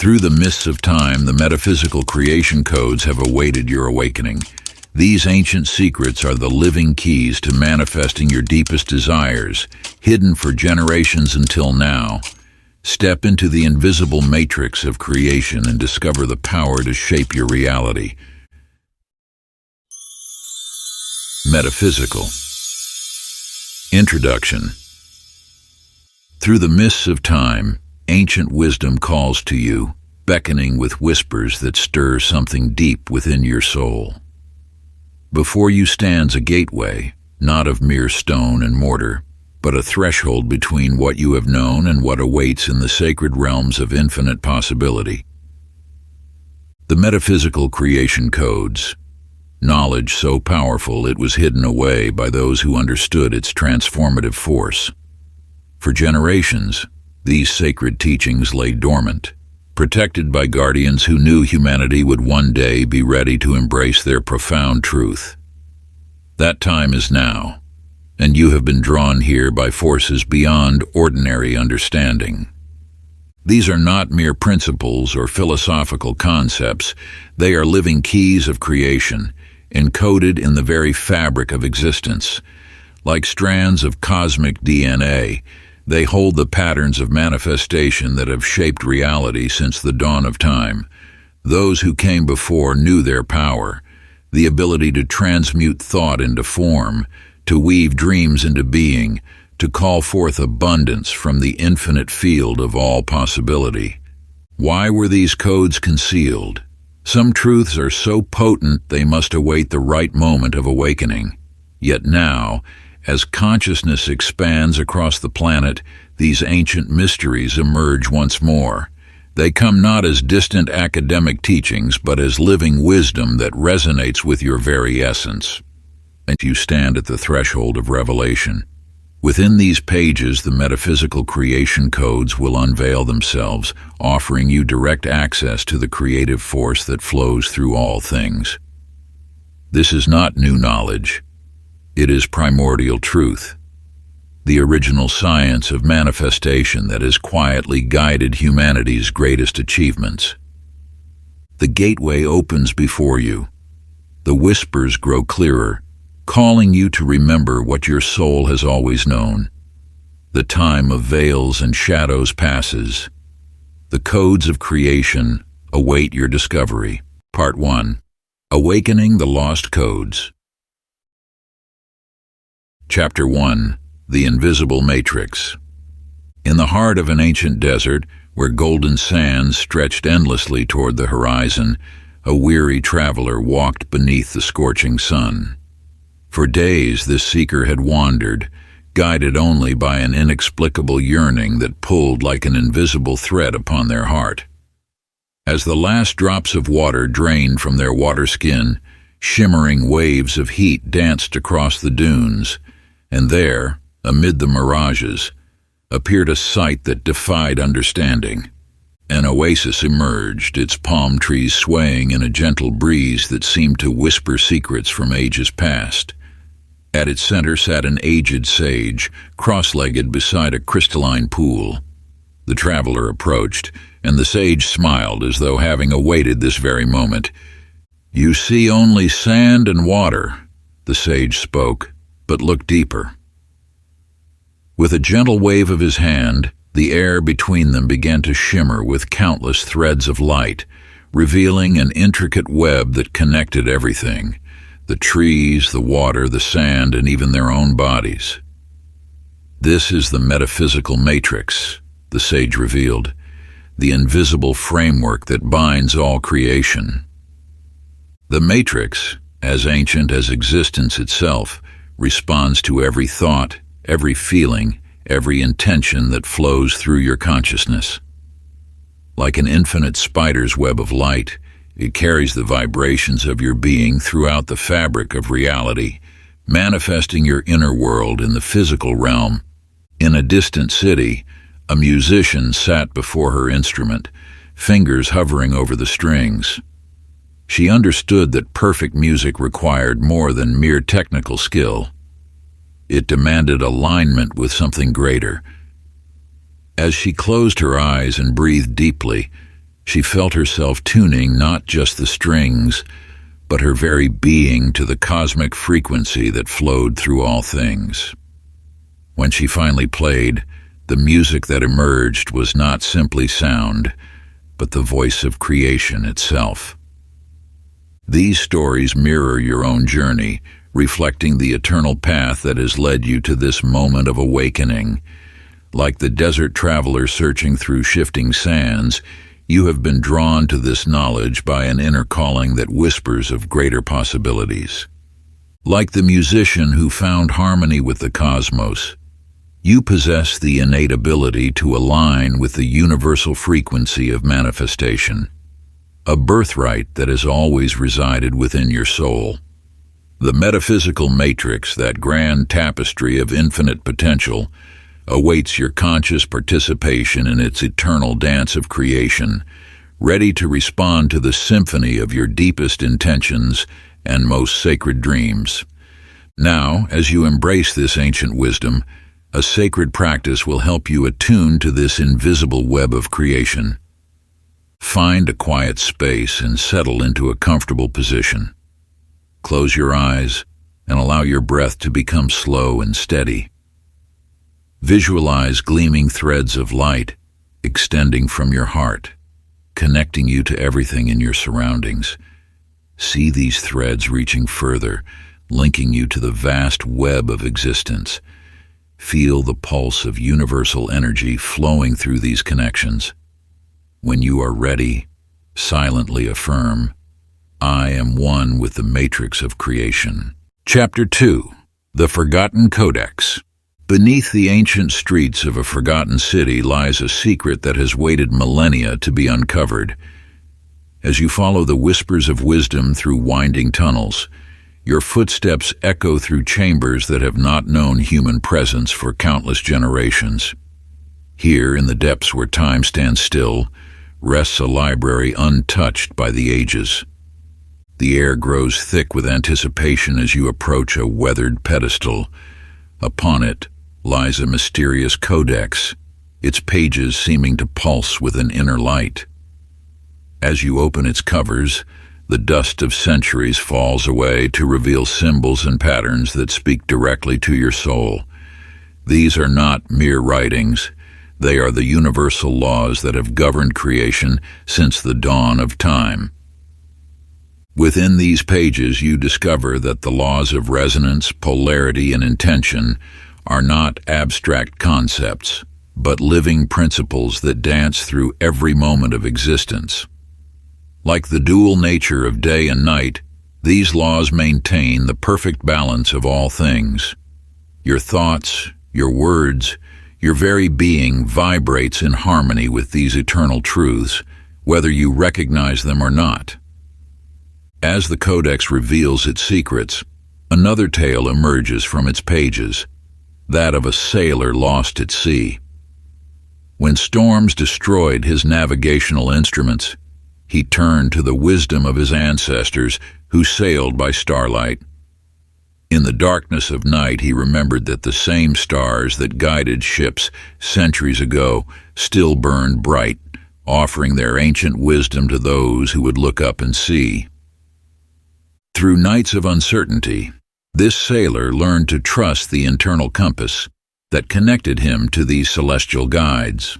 Through the mists of time, the metaphysical creation codes have awaited your awakening. These ancient secrets are the living keys to manifesting your deepest desires, hidden for generations until now. Step into the invisible matrix of creation and discover the power to shape your reality. Metaphysical Introduction. Through the mists of time, ancient wisdom calls to you, beckoning with whispers that stir something deep within your soul. Before you stands a gateway, not of mere stone and mortar, but a threshold between what you have known and what awaits in the sacred realms of infinite possibility. The Metaphysical Creation Codes. Knowledge so powerful it was hidden away by those who understood its transformative force. For generations, these sacred teachings lay dormant, protected by guardians who knew humanity would one day be ready to embrace their profound truth. That time is now, and you have been drawn here by forces beyond ordinary understanding. These are not mere principles or philosophical concepts. They are living keys of creation, encoded in the very fabric of existence. Like strands of cosmic DNA, they hold the patterns of manifestation that have shaped reality since the dawn of time. Those who came before knew their power, the ability to transmute thought into form, to weave dreams into being, to call forth abundance from the infinite field of all possibility. Why were these codes concealed? Some truths are so potent they must await the right moment of awakening. Yet now, as consciousness expands across the planet, these ancient mysteries emerge once more. They come not as distant academic teachings, but as living wisdom that resonates with your very essence. And you stand at the threshold of revelation. Within these pages, the metaphysical creation codes will unveil themselves, offering you direct access to the creative force that flows through all things. This is not new knowledge. It is primordial truth, the original science of manifestation that has quietly guided humanity's greatest achievements. The gateway opens before you. The whispers grow clearer, calling you to remember what your soul has always known. The time of veils and shadows passes. The codes of creation await your discovery. Part 1. Awakening the Lost Codes. Chapter 1. The Invisible Matrix. In the heart of an ancient desert, where golden sands stretched endlessly toward the horizon, a weary traveler walked beneath the scorching sun. For days this seeker had wandered, guided only by an inexplicable yearning that pulled like an invisible thread upon their heart. As the last drops of water drained from their water skin, shimmering waves of heat danced across the dunes, and there, amid the mirages, appeared a sight that defied understanding. An oasis emerged, its palm trees swaying in a gentle breeze that seemed to whisper secrets from ages past. At its center sat an aged sage, cross-legged beside a crystalline pool. The traveler approached, and the sage smiled as though having awaited this very moment. "You see only sand and water," the sage spoke, "but look deeper." With a gentle wave of his hand, the air between them began to shimmer with countless threads of light, revealing an intricate web that connected everything: the trees, the water, the sand, and even their own bodies. "This is the metaphysical matrix," the sage revealed, "the invisible framework that binds all creation." The matrix, as ancient as existence itself, responds to every thought, every feeling, every intention that flows through your consciousness. Like an infinite spider's web of light, it carries the vibrations of your being throughout the fabric of reality, manifesting your inner world in the physical realm. In a distant city, a musician sat before her instrument, fingers hovering over the strings. She understood that perfect music required more than mere technical skill. It demanded alignment with something greater. As she closed her eyes and breathed deeply, She felt herself tuning not just the strings, but her very being to the cosmic frequency that flowed through all things. When she finally played, the music that emerged was not simply sound, but the voice of creation itself. These stories mirror your own journey, reflecting the eternal path that has led you to this moment of awakening. Like the desert traveler searching through shifting sands, you have been drawn to this knowledge by an inner calling that whispers of greater possibilities. Like the musician who found harmony with the cosmos, you possess the innate ability to align with the universal frequency of manifestation, a birthright that has always resided within your soul. The metaphysical matrix, that grand tapestry of infinite potential, awaits your conscious participation in its eternal dance of creation, ready to respond to the symphony of your deepest intentions and most sacred dreams. Now, as you embrace this ancient wisdom, a sacred practice will help you attune to this invisible web of creation. Find a quiet space and settle into a comfortable position. Close your eyes and allow your breath to become slow and steady. Visualize gleaming threads of light extending from your heart, connecting you to everything in your surroundings. See these threads reaching further, linking you to the vast web of existence. Feel the pulse of universal energy flowing through these connections. When you are ready, silently affirm, "I am one with the matrix of creation." Chapter 2. The Forgotten Codex. Beneath the ancient streets of a forgotten city lies a secret that has waited millennia to be uncovered. As you follow the whispers of wisdom through winding tunnels, your footsteps echo through chambers that have not known human presence for countless generations. Here, in the depths where time stands still, rests a library untouched by the ages. The air grows thick with anticipation as you approach a weathered pedestal. Upon it lies a mysterious codex, its pages seeming to pulse with an inner light. As you open its covers, the dust of centuries falls away to reveal symbols and patterns that speak directly to your soul. These are not mere writings. They are the universal laws that have governed creation since the dawn of time. Within these pages, you discover that the laws of resonance, polarity, and intention are not abstract concepts, but living principles that dance through every moment of existence. Like the dual nature of day and night, these laws maintain the perfect balance of all things. Your thoughts, your words, your very being vibrates in harmony with these eternal truths, whether you recognize them or not. As the Codex reveals its secrets, another tale emerges from its pages, that of a sailor lost at sea. When storms destroyed his navigational instruments, he turned to the wisdom of his ancestors who sailed by starlight. In the darkness of night, he remembered that the same stars that guided ships centuries ago still burned bright, offering their ancient wisdom to those who would look up and see. Through nights of uncertainty, this sailor learned to trust the internal compass that connected him to these celestial guides.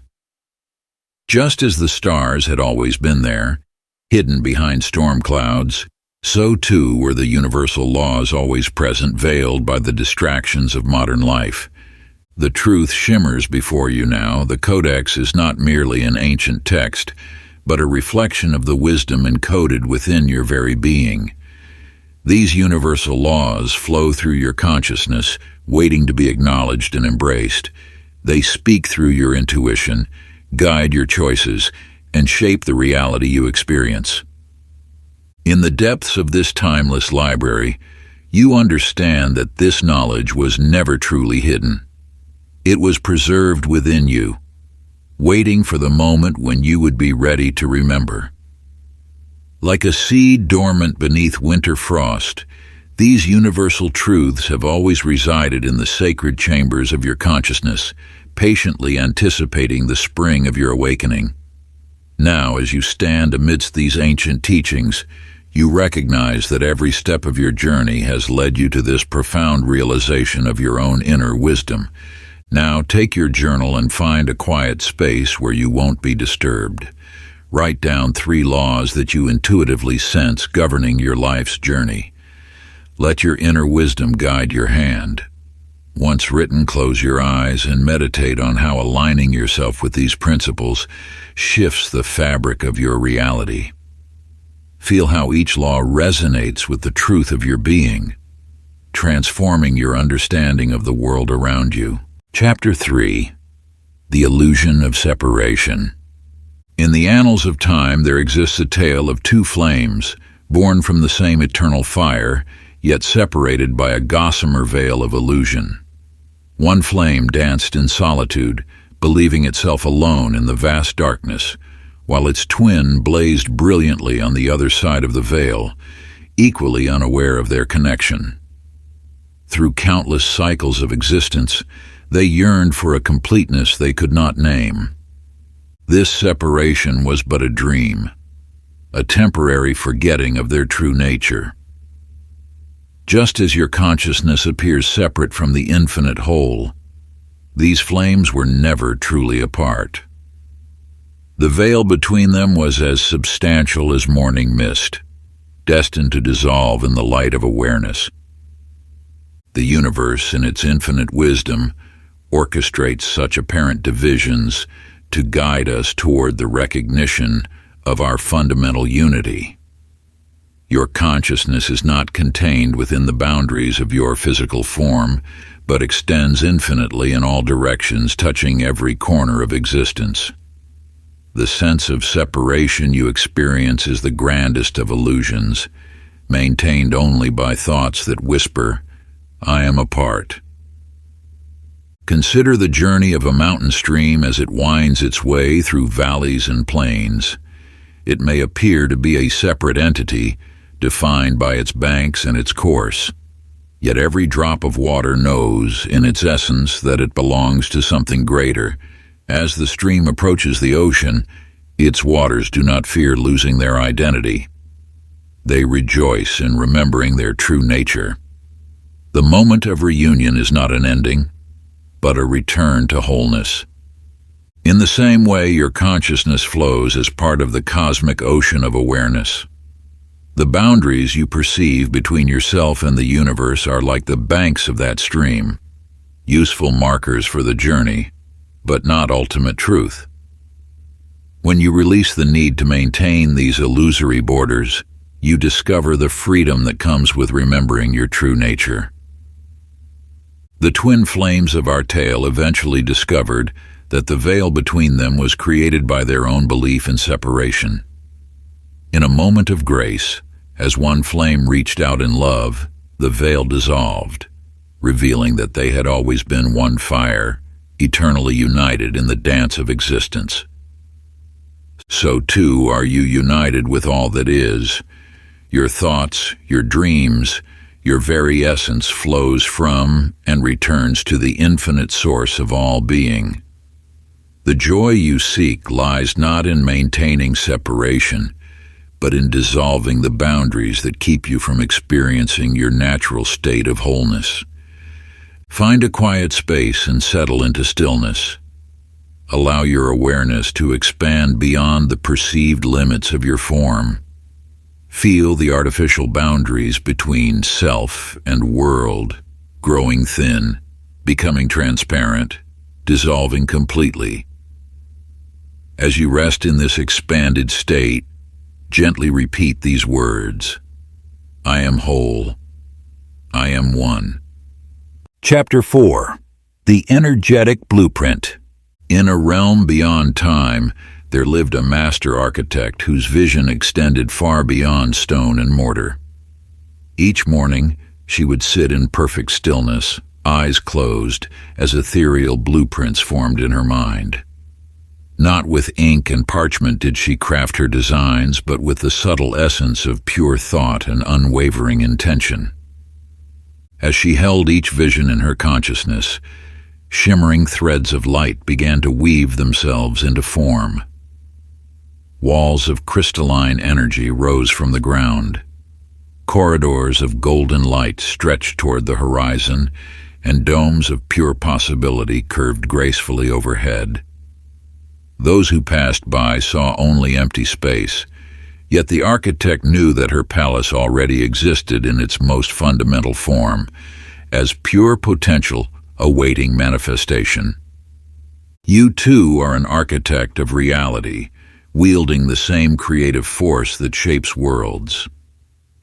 Just as the stars had always been there, hidden behind storm clouds, so too were the universal laws always present, veiled by the distractions of modern life. The truth shimmers before you now. The Codex is not merely an ancient text, but a reflection of the wisdom encoded within your very being. These universal laws flow through your consciousness, waiting to be acknowledged and embraced. They speak through your intuition, guide your choices, and shape the reality you experience. In the depths of this timeless library, you understand that this knowledge was never truly hidden. It was preserved within you, waiting for the moment when you would be ready to remember. Like a seed dormant beneath winter frost, these universal truths have always resided in the sacred chambers of your consciousness, patiently anticipating the spring of your awakening. Now, as you stand amidst these ancient teachings, you recognize that every step of your journey has led you to this profound realization of your own inner wisdom. Now, take your journal and find a quiet space where you won't be disturbed. Write down 3 laws that you intuitively sense governing your life's journey. Let your inner wisdom guide your hand. Once written, close your eyes and meditate on how aligning yourself with these principles shifts the fabric of your reality. Feel how each law resonates with the truth of your being, transforming your understanding of the world around you. Chapter 3. The Illusion of Separation. In the annals of time, there exists a tale of 2 flames, born from the same eternal fire, yet separated by a gossamer veil of illusion. One flame danced in solitude, believing itself alone in the vast darkness, while its twin blazed brilliantly on the other side of the veil, equally unaware of their connection. Through countless cycles of existence, they yearned for a completeness they could not name. This separation was but a dream, a temporary forgetting of their true nature. Just as your consciousness appears separate from the infinite whole, these flames were never truly apart. The veil between them was as substantial as morning mist, destined to dissolve in the light of awareness. The universe, in its infinite wisdom, orchestrates such apparent divisions to guide us toward the recognition of our fundamental unity. Your consciousness is not contained within the boundaries of your physical form, but extends infinitely in all directions, touching every corner of existence. The sense of separation you experience is the grandest of illusions, maintained only by thoughts that whisper, "I am apart." Consider the journey of a mountain stream as it winds its way through valleys and plains. It may appear to be a separate entity, defined by its banks and its course. Yet every drop of water knows, in its essence, that it belongs to something greater. As the stream approaches the ocean, its waters do not fear losing their identity. They rejoice in remembering their true nature. The moment of reunion is not an ending, but a return to wholeness. In the same way, your consciousness flows as part of the cosmic ocean of awareness. The boundaries you perceive between yourself and the universe are like the banks of that stream, useful markers for the journey, but not ultimate truth. When you release the need to maintain these illusory borders, you discover the freedom that comes with remembering your true nature. The twin flames of our tale eventually discovered that the veil between them was created by their own belief in separation. In a moment of grace, as one flame reached out in love, the veil dissolved, revealing that they had always been one fire, eternally united in the dance of existence. So too are you united with all that is. Your thoughts, your dreams, your very essence flows from and returns to the infinite source of all being. The joy you seek lies not in maintaining separation, but in dissolving the boundaries that keep you from experiencing your natural state of wholeness. Find a quiet space and settle into stillness. Allow your awareness to expand beyond the perceived limits of your form. Feel the artificial boundaries between self and world growing thin, becoming transparent, dissolving completely. As you rest in this expanded state, gently repeat these words: I am whole. I am one. Chapter 4. The Energetic Blueprint. In a realm beyond time, there lived a master architect whose vision extended far beyond stone and mortar. Each morning, she would sit in perfect stillness, eyes closed, as ethereal blueprints formed in her mind. Not with ink and parchment did she craft her designs, but with the subtle essence of pure thought and unwavering intention. As she held each vision in her consciousness, shimmering threads of light began to weave themselves into form. Walls of crystalline energy rose from the ground. Corridors of golden light stretched toward the horizon, and domes of pure possibility curved gracefully overhead. Those who passed by saw only empty space, yet the architect knew that her palace already existed in its most fundamental form, as pure potential awaiting manifestation. You too are an architect of reality, wielding the same creative force that shapes worlds.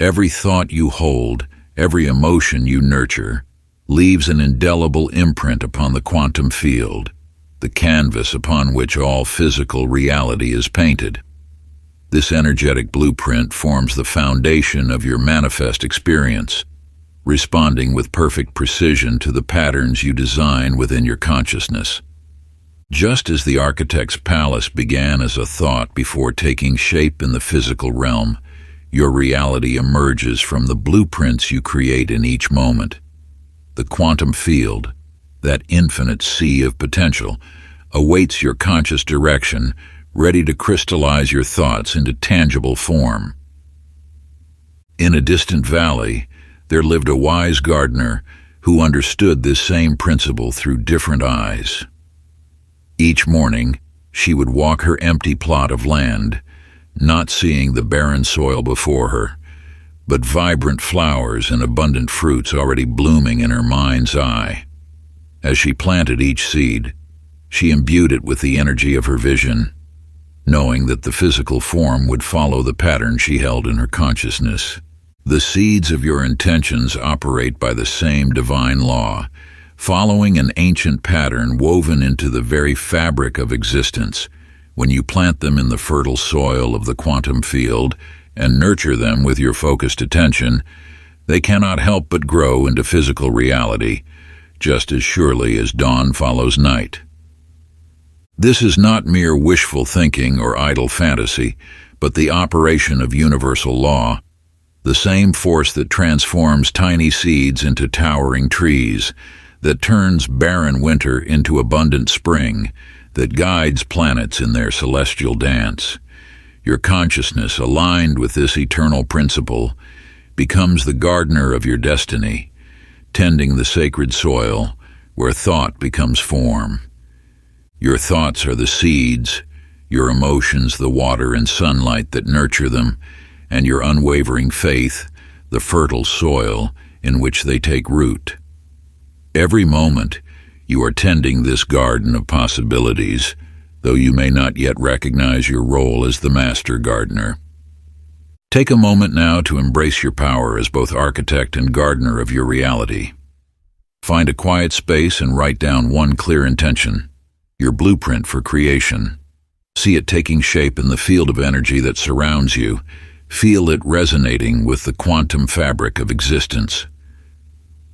Every thought you hold, every emotion you nurture, leaves an indelible imprint upon the quantum field, the canvas upon which all physical reality is painted. This energetic blueprint forms the foundation of your manifest experience, responding with perfect precision to the patterns you design within your consciousness. Just as the architect's palace began as a thought before taking shape in the physical realm, your reality emerges from the blueprints you create in each moment. The quantum field, that infinite sea of potential, awaits your conscious direction, ready to crystallize your thoughts into tangible form. In a distant valley, there lived a wise gardener who understood this same principle through different eyes. Each morning, she would walk her empty plot of land, not seeing the barren soil before her, but vibrant flowers and abundant fruits already blooming in her mind's eye. As she planted each seed, she imbued it with the energy of her vision, knowing that the physical form would follow the pattern she held in her consciousness. The seeds of your intentions operate by the same divine law, following an ancient pattern woven into the very fabric of existence. When you plant them in the fertile soil of the quantum field and nurture them with your focused attention, they cannot help but grow into physical reality, just as surely as dawn follows night. This is not mere wishful thinking or idle fantasy, but the operation of universal law, the same force that transforms tiny seeds into towering trees, that turns barren winter into abundant spring, that guides planets in their celestial dance. Your consciousness, aligned with this eternal principle, becomes the gardener of your destiny, tending the sacred soil where thought becomes form. Your thoughts are the seeds, your emotions the water and sunlight that nurture them, and your unwavering faith the fertile soil in which they take root. Every moment, you are tending this garden of possibilities, though you may not yet recognize your role as the master gardener. Take a moment now to embrace your power as both architect and gardener of your reality. Find a quiet space and write down one clear intention, your blueprint for creation. See it taking shape in the field of energy that surrounds you. Feel it resonating with the quantum fabric of existence.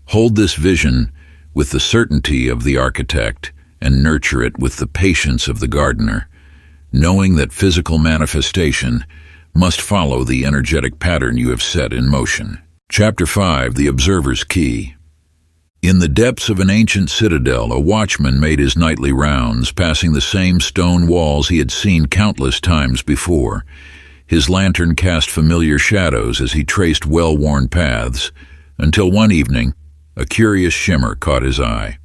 Hold this vision with the certainty of the architect and nurture it with the patience of the gardener, knowing that physical manifestation must follow the energetic pattern you have set in motion. Chapter 5, The Observer's Key. In the depths of an ancient citadel, a watchman made his nightly rounds, passing the same stone walls he had seen countless times before. His lantern cast familiar shadows as he traced well-worn paths, until one evening, a curious shimmer caught his eye.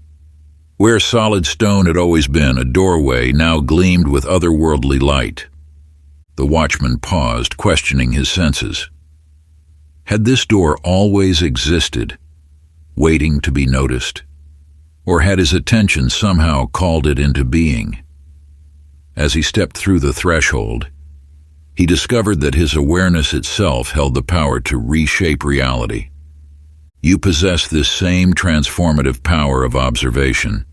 Where solid stone had always been, a doorway now gleamed with otherworldly light. The watchman paused, questioning his senses. Had this door always existed, waiting to be noticed? Or had his attention somehow called it into being? As he stepped through the threshold, he discovered that his awareness itself held the power to reshape reality. You possess this same transformative power of observation.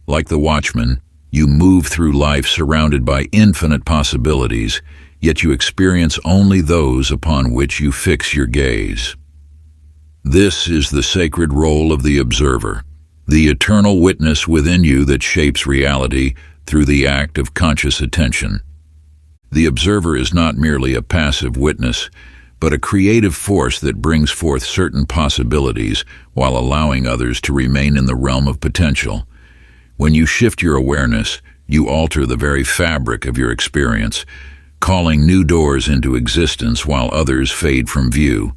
Like the watchman, you move through life surrounded by infinite possibilities, yet you experience only those upon which you fix your gaze. This is the sacred role of the observer, the eternal witness within you that shapes reality through the act of conscious attention. The observer is not merely a passive witness, but a creative force that brings forth certain possibilities while allowing others to remain in the realm of potential. When you shift your awareness, you alter the very fabric of your experience, calling new doors into existence while others fade from view.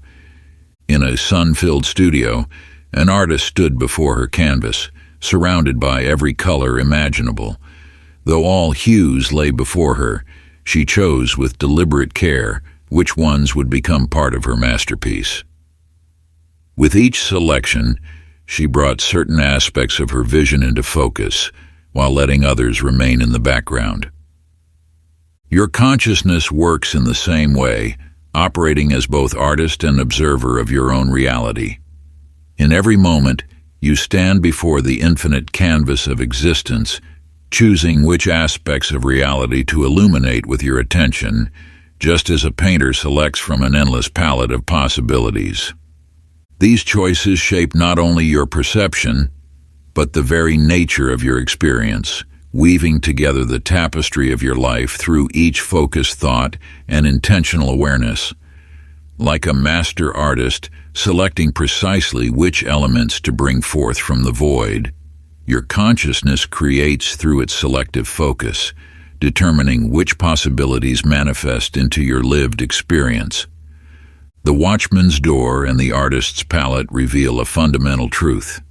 In a sun-filled studio, an artist stood before her canvas, surrounded by every color imaginable. Though all hues lay before her, she chose with deliberate care which ones would become part of her masterpiece. With each selection, she brought certain aspects of her vision into focus, while letting others remain in the background. Your consciousness works in the same way, operating as both artist and observer of your own reality. In every moment, you stand before the infinite canvas of existence, choosing which aspects of reality to illuminate with your attention, just as a painter selects from an endless palette of possibilities. These choices shape not only your perception, but the very nature of your experience, weaving together the tapestry of your life through each focused thought and intentional awareness. Like a master artist, selecting precisely which elements to bring forth from the void, your consciousness creates through its selective focus, determining which possibilities manifest into your lived experience. The watchman's door and the artist's palette reveal a fundamental truth.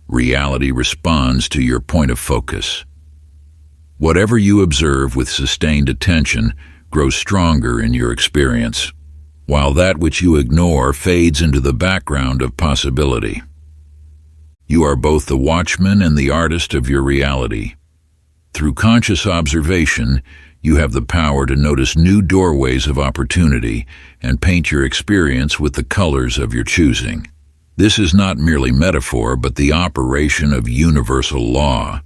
Reality responds to your point of focus. Whatever you observe with sustained attention grows stronger in your experience, while that which you ignore fades into the background of possibility. You are both the watchman and the artist of your reality. Through conscious observation, you have the power to notice new doorways of opportunity and paint your experience with the colors of your choosing. This is not merely metaphor, but the operation of universal law,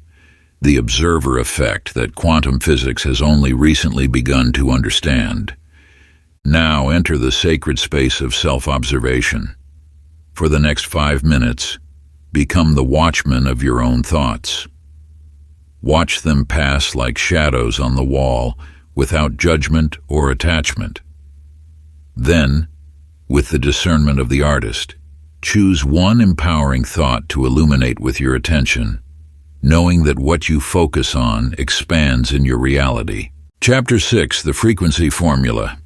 the observer effect that quantum physics has only recently begun to understand. Now enter the sacred space of self-observation. For the next 5 minutes, become the watchman of your own thoughts. Watch them pass like shadows on the wall, without judgment or attachment. Then, with the discernment of the artist, choose one empowering thought to illuminate with your attention, knowing that what you focus on expands in your reality. Chapter 6, The Frequency Formula.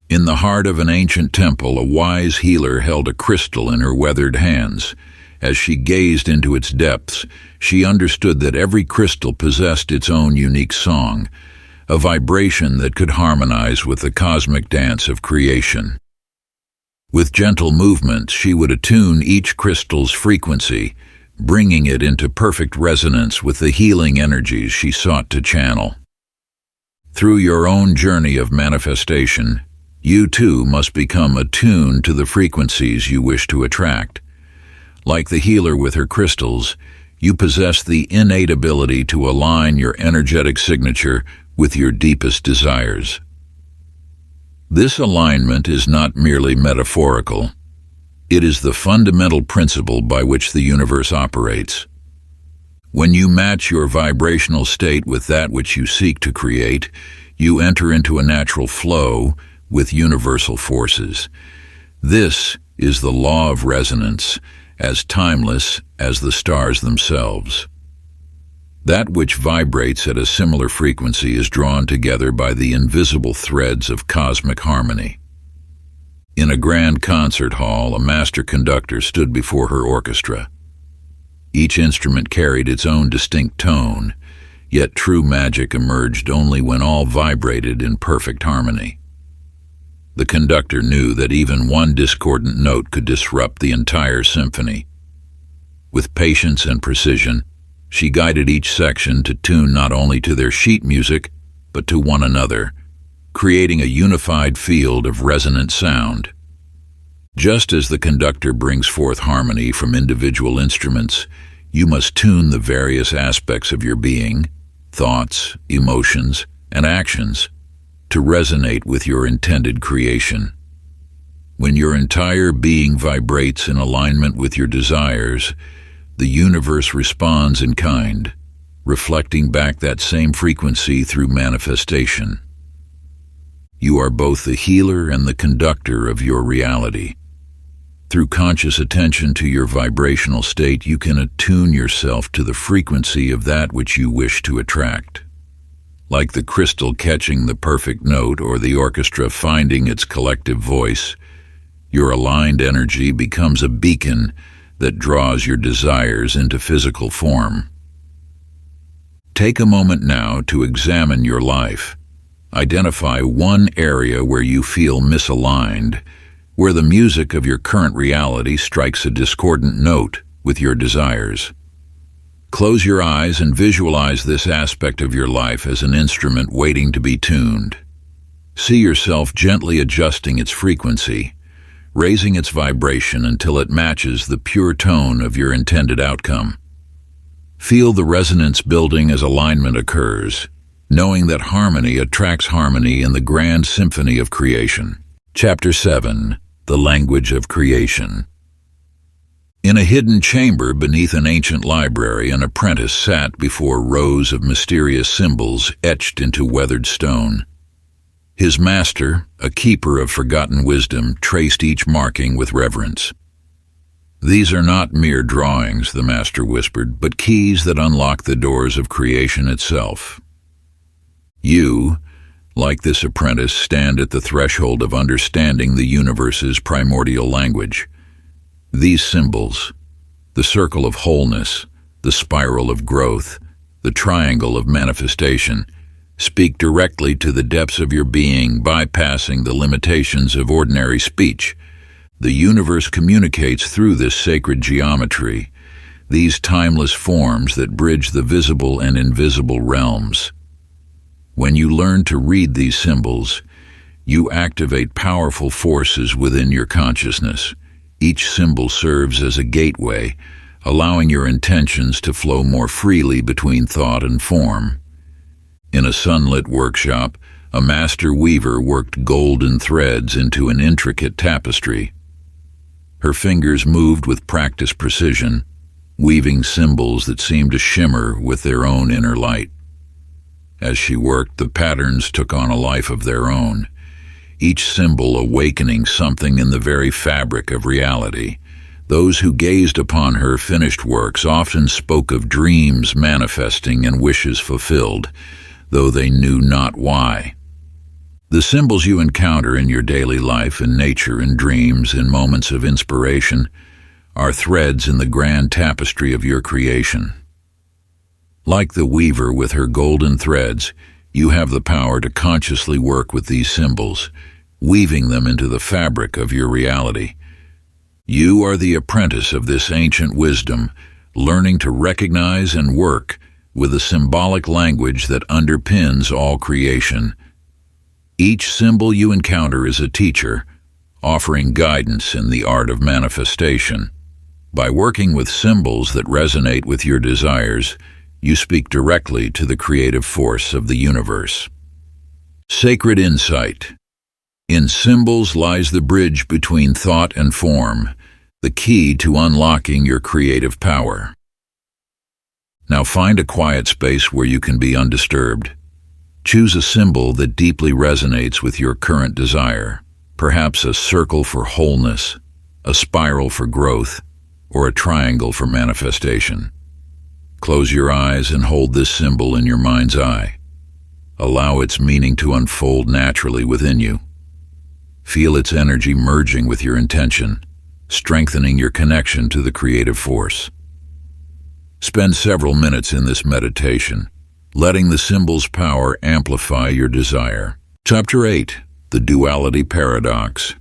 In the heart of an ancient temple, a wise healer held a crystal in her weathered hands. As she gazed into its depths, she understood that every crystal possessed its own unique song, a vibration that could harmonize with the cosmic dance of creation. With gentle movements, she would attune each crystal's frequency, bringing it into perfect resonance with the healing energies she sought to channel. Through your own journey of manifestation, you too must become attuned to the frequencies you wish to attract. Like the healer with her crystals, you possess the innate ability to align your energetic signature with your deepest desires. This alignment is not merely metaphorical. It is the fundamental principle by which the universe operates. When you match your vibrational state with that which you seek to create, you enter into a natural flow with universal forces. This is the law of resonance, as timeless as the stars themselves. That which vibrates at a similar frequency is drawn together by the invisible threads of cosmic harmony. In a grand concert hall, a master conductor stood before her orchestra. Each instrument carried its own distinct tone, yet true magic emerged only when all vibrated in perfect harmony. The conductor knew that even one discordant note could disrupt the entire symphony. With patience and precision, she guided each section to tune not only to their sheet music, but to one another, creating a unified field of resonant sound. Just as the conductor brings forth harmony from individual instruments, you must tune the various aspects of your being, thoughts, emotions, and actions, to resonate with your intended creation. When your entire being vibrates in alignment with your desires, the universe responds in kind, reflecting back that same frequency through manifestation. You are both the healer and the conductor of your reality. Through conscious attention to your vibrational state, you can attune yourself to the frequency of that which you wish to attract. Like the crystal catching the perfect note or the orchestra finding its collective voice, your aligned energy becomes a beacon that draws your desires into physical form. Take a moment now to examine your life. Identify one area where you feel misaligned, where the music of your current reality strikes a discordant note with your desires. Close your eyes and visualize this aspect of your life as an instrument waiting to be tuned. See yourself gently adjusting its frequency, raising its vibration until it matches the pure tone of your intended outcome. Feel the resonance building as alignment occurs, knowing that harmony attracts harmony in the grand symphony of creation. Chapter 7. The Language of Creation. In a hidden chamber beneath an ancient library, an apprentice sat before rows of mysterious symbols etched into weathered stone. His master, a keeper of forgotten wisdom, traced each marking with reverence. "These are not mere drawings," the master whispered, "but keys that unlock the doors of creation itself. You, like this apprentice, stand at the threshold of understanding the universe's primordial language. These symbols, the circle of wholeness, the spiral of growth, the triangle of manifestation, speak directly to the depths of your being, bypassing the limitations of ordinary speech. The universe communicates through this sacred geometry, these timeless forms that bridge the visible and invisible realms. When you learn to read these symbols, you activate powerful forces within your consciousness. Each symbol serves as a gateway, allowing your intentions to flow more freely between thought and form. In a sunlit workshop, a master weaver worked golden threads into an intricate tapestry. Her fingers moved with practiced precision, weaving symbols that seemed to shimmer with their own inner light. As she worked, the patterns took on a life of their own, each symbol awakening something in the very fabric of reality. Those who gazed upon her finished works often spoke of dreams manifesting and wishes fulfilled, though they knew not why. The symbols you encounter in your daily life, in nature, in dreams, in moments of inspiration, are threads in the grand tapestry of your creation. Like the weaver with her golden threads, you have the power to consciously work with these symbols, weaving them into the fabric of your reality. You are the apprentice of this ancient wisdom, learning to recognize and work with the symbolic language that underpins all creation. Each symbol you encounter is a teacher, offering guidance in the art of manifestation. By working with symbols that resonate with your desires, you speak directly to the creative force of the universe. Sacred insight. In symbols lies the bridge between thought and form, the key to unlocking your creative power. Now find a quiet space where you can be undisturbed. Choose a symbol that deeply resonates with your current desire, perhaps a circle for wholeness, a spiral for growth, or a triangle for manifestation. Close your eyes and hold this symbol in your mind's eye. Allow its meaning to unfold naturally within you. Feel its energy merging with your intention, strengthening your connection to the creative force. Spend several minutes in this meditation, letting the symbol's power amplify your desire. Chapter 8. The Duality Paradox.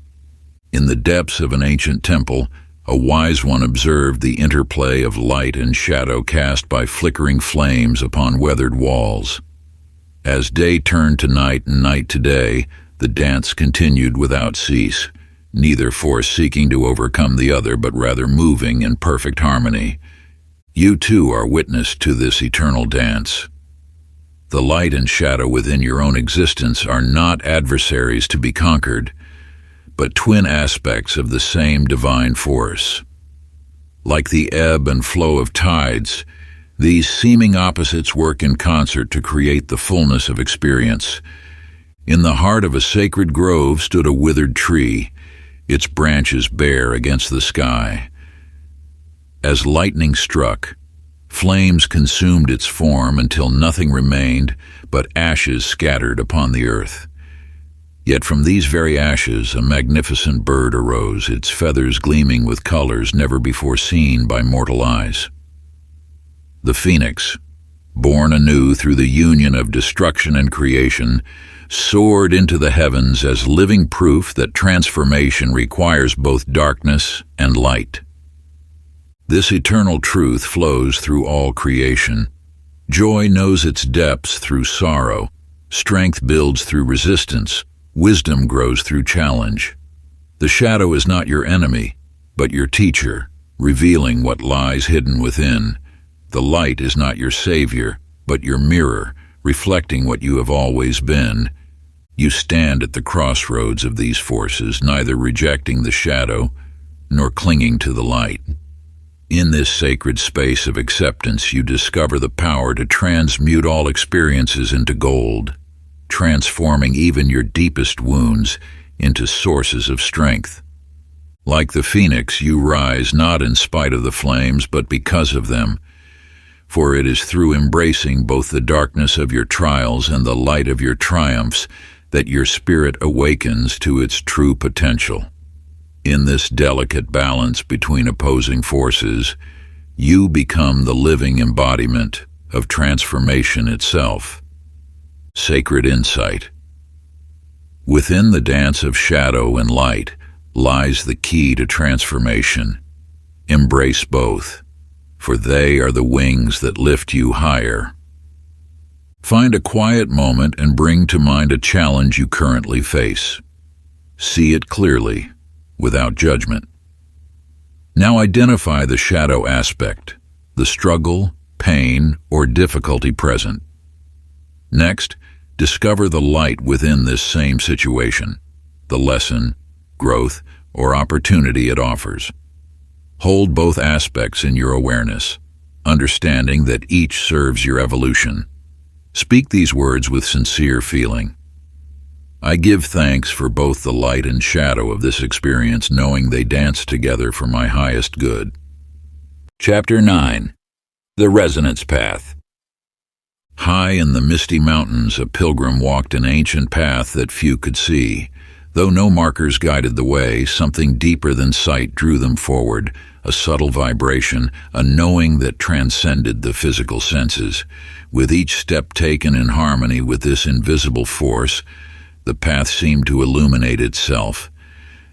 In the depths of an ancient temple, a wise one observed the interplay of light and shadow cast by flickering flames upon weathered walls. As day turned to night and night to day, the dance continued without cease, neither force seeking to overcome the other, but rather moving in perfect harmony. You too are witness to this eternal dance. The light and shadow within your own existence are not adversaries to be conquered, but twin aspects of the same divine force. Like the ebb and flow of tides, these seeming opposites work in concert to create the fullness of experience. In the heart of a sacred grove stood a withered tree, its branches bare against the sky. As lightning struck, Flames consumed its form until nothing remained but ashes scattered upon the earth. Yet from these very ashes a magnificent bird arose, its feathers gleaming with colors never before seen by mortal eyes. The phoenix, born anew through the union of destruction and creation, soared into the heavens as living proof that transformation requires both darkness and light. This eternal truth flows through all creation. Joy knows its depths through sorrow, strength builds through resistance, wisdom grows through challenge. The shadow is not your enemy, but your teacher, revealing what lies hidden within. The light is not your savior, but your mirror, reflecting what you have always been. You stand at the crossroads of these forces, neither rejecting the shadow nor clinging to the light. In this sacred space of acceptance, you discover the power to transmute all experiences into gold, transforming even your deepest wounds into sources of strength. Like the phoenix, you rise not in spite of the flames, but because of them. For it is through embracing both the darkness of your trials and the light of your triumphs that your spirit awakens to its true potential. In this delicate balance between opposing forces, you become the living embodiment of transformation itself. Sacred insight. Within the dance of shadow and light lies the key to transformation. Embrace both, for they are the wings that lift you higher. Find a quiet moment and bring to mind a challenge you currently face. See it clearly, without judgment. Now identify the shadow aspect, the struggle, pain, or difficulty present. Next, discover the light within this same situation, the lesson, growth, or opportunity it offers. Hold both aspects in your awareness, understanding that each serves your evolution. Speak these words with sincere feeling. I give thanks for both the light and shadow of this experience, knowing they dance together for my highest good. Chapter 9. The Resonance Path. High in the misty mountains, a pilgrim walked an ancient path that few could see. Though no markers guided the way, something deeper than sight drew them forward, a subtle vibration, a knowing that transcended the physical senses. With each step taken in harmony with this invisible force, the path seemed to illuminate itself,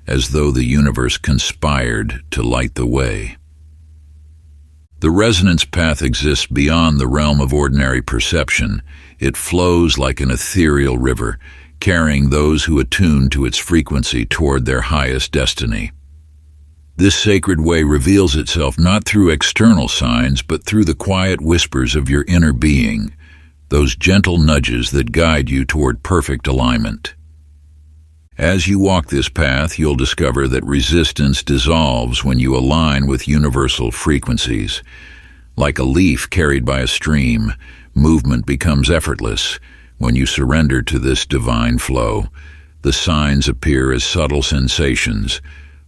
as though the universe conspired to light the way. The resonance path exists beyond the realm of ordinary perception. It flows like an ethereal river, carrying those who attune to its frequency toward their highest destiny. This sacred way reveals itself not through external signs, but through the quiet whispers of your inner being, those gentle nudges that guide you toward perfect alignment. As you walk this path, you'll discover that resistance dissolves when you align with universal frequencies. Like a leaf carried by a stream, movement becomes effortless. When you surrender to this divine flow, the signs appear as subtle sensations,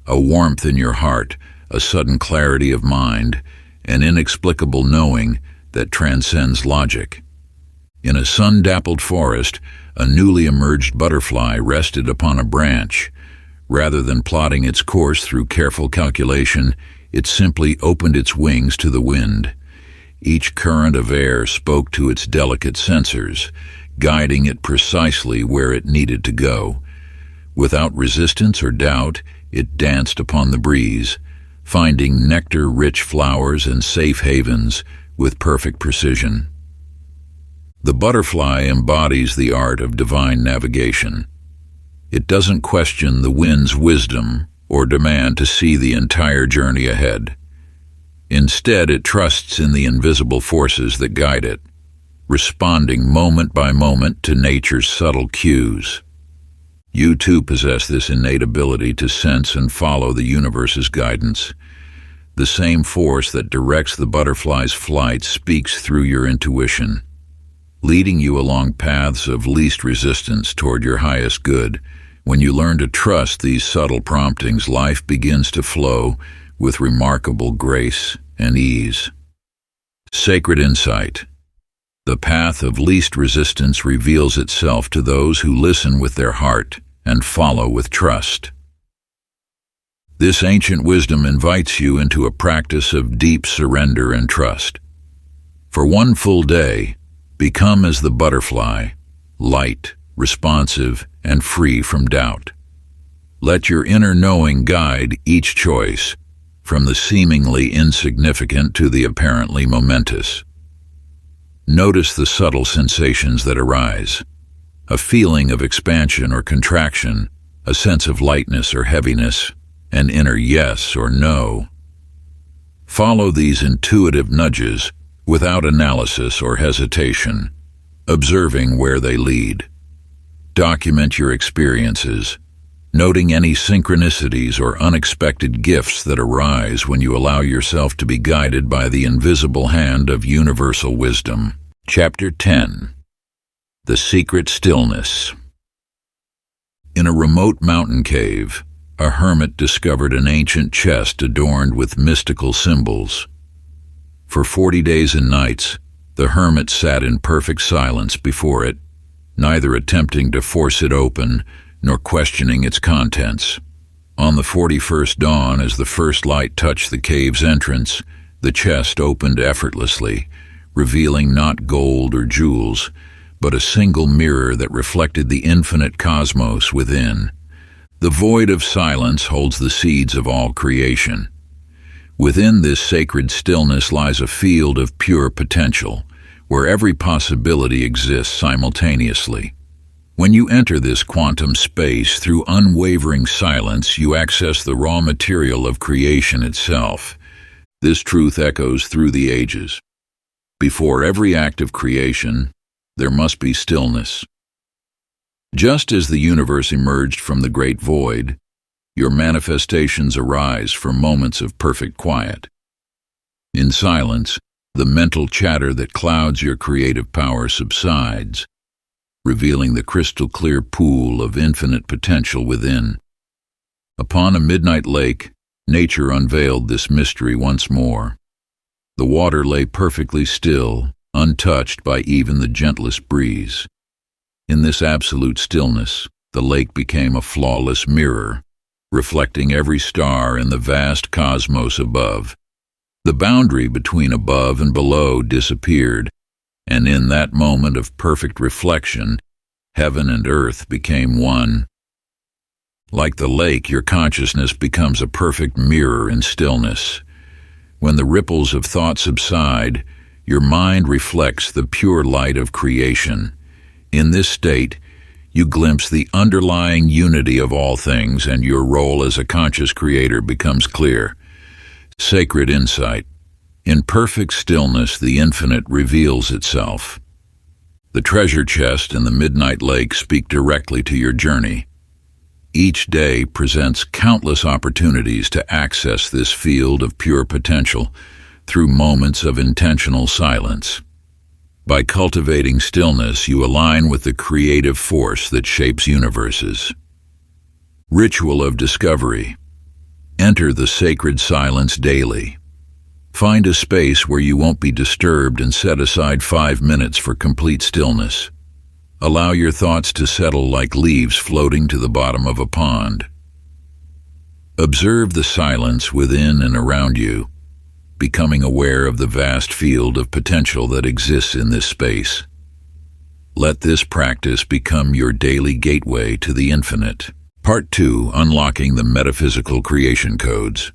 a warmth in your heart, a sudden clarity of mind, an inexplicable knowing that transcends logic. In a sun-dappled forest, a newly emerged butterfly rested upon a branch. Rather than plotting its course through careful calculation, it simply opened its wings to the wind. Each current of air spoke to its delicate sensors, guiding it precisely where it needed to go. Without resistance or doubt, it danced upon the breeze, finding nectar-rich flowers and safe havens with perfect precision. The butterfly embodies the art of divine navigation. It doesn't question the wind's wisdom or demand to see the entire journey ahead. Instead, it trusts in the invisible forces that guide it, responding moment by moment to nature's subtle cues. You too possess this innate ability to sense and follow the universe's guidance. The same force that directs the butterfly's flight speaks through your intuition, leading you along paths of least resistance toward your highest good. When you learn to trust these subtle promptings, life begins to flow with remarkable grace and ease. Sacred insight. The path of least resistance reveals itself to those who listen with their heart and follow with trust. This ancient wisdom invites you into a practice of deep surrender and trust. For one full day, become as the butterfly, light, responsive, and free from doubt. Let your inner knowing guide each choice, from the seemingly insignificant to the apparently momentous. Notice the subtle sensations that arise: a feeling of expansion or contraction, a sense of lightness or heaviness, an inner yes or no. Follow these intuitive nudges without analysis or hesitation, observing where they lead. Document your experiences, noting any synchronicities or unexpected gifts that arise when you allow yourself to be guided by the invisible hand of universal wisdom. Chapter 10. The Secret Stillness. In a remote mountain cave, a hermit discovered an ancient chest adorned with mystical symbols. For 40 days and nights, the hermit sat in perfect silence before it, neither attempting to force it open nor questioning its contents. On the 41st dawn, as the first light touched the cave's entrance, the chest opened effortlessly, revealing not gold or jewels, but a single mirror that reflected the infinite cosmos within. The void of silence holds the seeds of all creation. Within this sacred stillness lies a field of pure potential, where every possibility exists simultaneously. When you enter this quantum space through unwavering silence, you access the raw material of creation itself. This truth echoes through the ages. Before every act of creation, there must be stillness. Just as the universe emerged from the great void, your manifestations arise from moments of perfect quiet. In silence, the mental chatter that clouds your creative power subsides, revealing the crystal-clear pool of infinite potential within. Upon a midnight lake, nature unveiled this mystery once more. The water lay perfectly still, untouched by even the gentlest breeze. In this absolute stillness, the lake became a flawless mirror, reflecting every star in the vast cosmos above. The boundary between above and below disappeared, and in that moment of perfect reflection, heaven and earth became one. Like the lake, your consciousness becomes a perfect mirror in stillness. When the ripples of thought subside, your mind reflects the pure light of creation. In this state, you glimpse the underlying unity of all things, and your role as a conscious creator becomes clear. Sacred insight. In perfect stillness, the infinite reveals itself. The treasure chest and the midnight lake speak directly to your journey. Each day presents countless opportunities to access this field of pure potential through moments of intentional silence. By cultivating stillness, you align with the creative force that shapes universes. Ritual of discovery. Enter the sacred silence daily. Find a space where you won't be disturbed and set aside 5 minutes for complete stillness. Allow your thoughts to settle like leaves floating to the bottom of a pond. Observe the silence within and around you, becoming aware of the vast field of potential that exists in this space. Let this practice become your daily gateway to the infinite. Part 2. Unlocking the Metaphysical Creation Codes.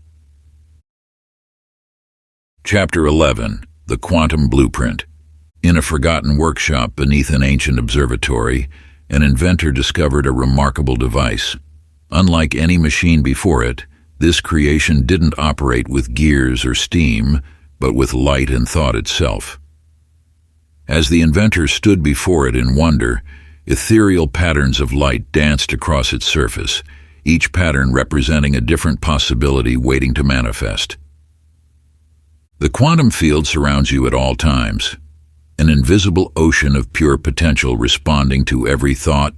Chapter 11. The Quantum Blueprint. In a forgotten workshop beneath an ancient observatory, an inventor discovered a remarkable device. Unlike any machine before it, this creation didn't operate with gears or steam, but with light and thought itself. As the inventor stood before it in wonder, ethereal patterns of light danced across its surface, each pattern representing a different possibility waiting to manifest. The quantum field surrounds you at all times, an invisible ocean of pure potential responding to every thought,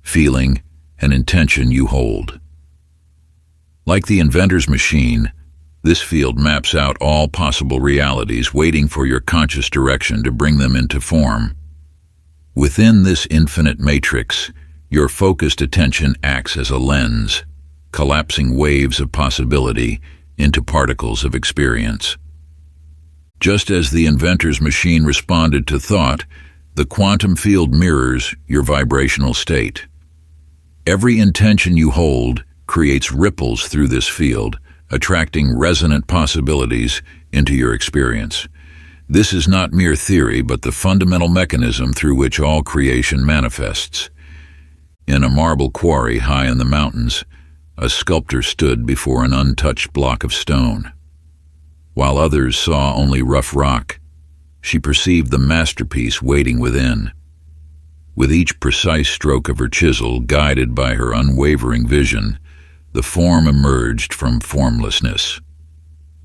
feeling, and intention you hold. Like the inventor's machine, This field maps out all possible realities, waiting for your conscious direction to bring them into form. Within this infinite matrix, your focused attention acts as a lens, collapsing waves of possibility into particles of experience. Just as the inventor's machine responded to thought, the quantum field mirrors your vibrational state. Every intention you hold creates ripples through this field, attracting resonant possibilities into your experience. This is not mere theory, but the fundamental mechanism through which all creation manifests. In a marble quarry high in the mountains, a sculptor stood before an untouched block of stone. While others saw only rough rock, she perceived the masterpiece waiting within. With each precise stroke of her chisel, guided by her unwavering vision, the form emerged from formlessness.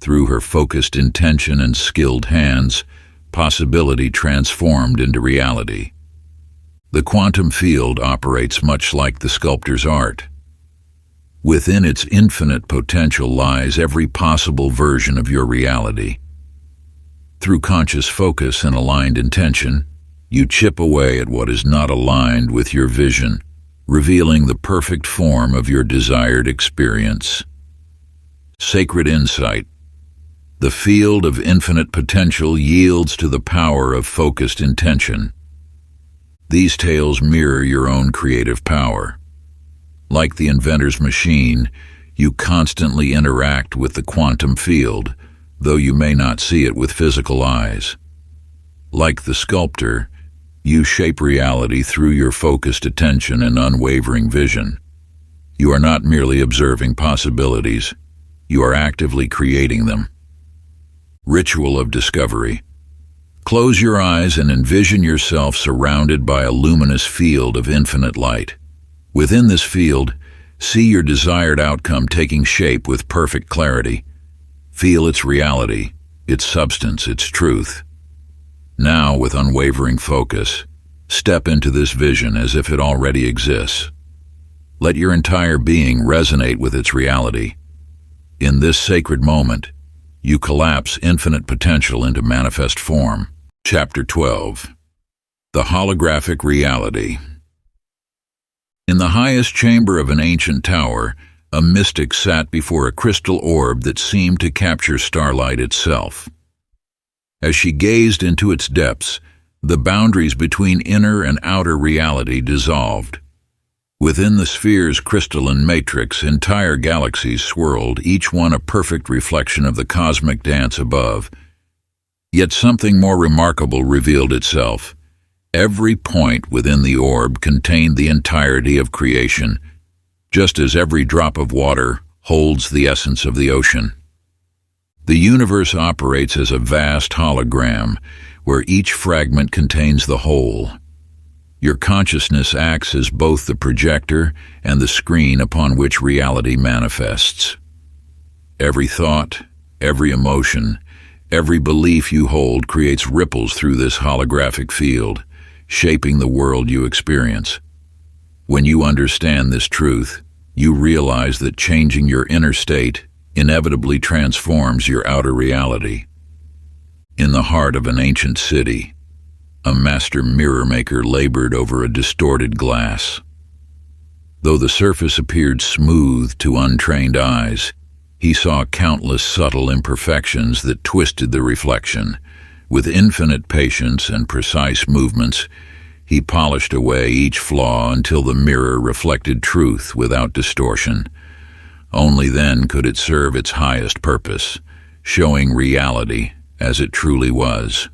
Through her focused intention and skilled hands, possibility transformed into reality. The quantum field operates much like the sculptor's art. Within its infinite potential lies every possible version of your reality. Through conscious focus and aligned intention, you chip away at what is not aligned with your vision, revealing the perfect form of your desired experience. Sacred insight. The field of infinite potential yields to the power of focused intention. These tales mirror your own creative power. Like the inventor's machine, you constantly interact with the quantum field, though you may not see it with physical eyes. Like the sculptor, you shape reality through your focused attention and unwavering vision. You are not merely observing possibilities, you are actively creating them. Ritual of discovery. Close your eyes and envision yourself surrounded by a luminous field of infinite light. Within this field, see your desired outcome taking shape with perfect clarity. Feel its reality, its substance, its truth. Now, with unwavering focus, step into this vision as if it already exists. Let your entire being resonate with its reality. In this sacred moment, you collapse infinite potential into manifest form. Chapter 12. The Holographic Reality. In the highest chamber of an ancient tower, a mystic sat before a crystal orb that seemed to capture starlight itself. As she gazed into its depths, the boundaries between inner and outer reality dissolved. Within the sphere's crystalline matrix, entire galaxies swirled, each one a perfect reflection of the cosmic dance above. Yet something more remarkable revealed itself. Every point within the orb contained the entirety of creation, just as every drop of water holds the essence of the ocean. The universe operates as a vast hologram, where each fragment contains the whole. Your consciousness acts as both the projector and the screen upon which reality manifests. Every thought, every emotion, every belief you hold creates ripples through this holographic field, shaping the world you experience. When you understand this truth, you realize that changing your inner state inevitably transforms your outer reality. In the heart of an ancient city, a master mirror maker labored over a distorted glass. Though the surface appeared smooth to untrained eyes, he saw countless subtle imperfections that twisted the reflection. With infinite patience and precise movements, he polished away each flaw until the mirror reflected truth without distortion. Only then could it serve its highest purpose, showing reality as it truly was.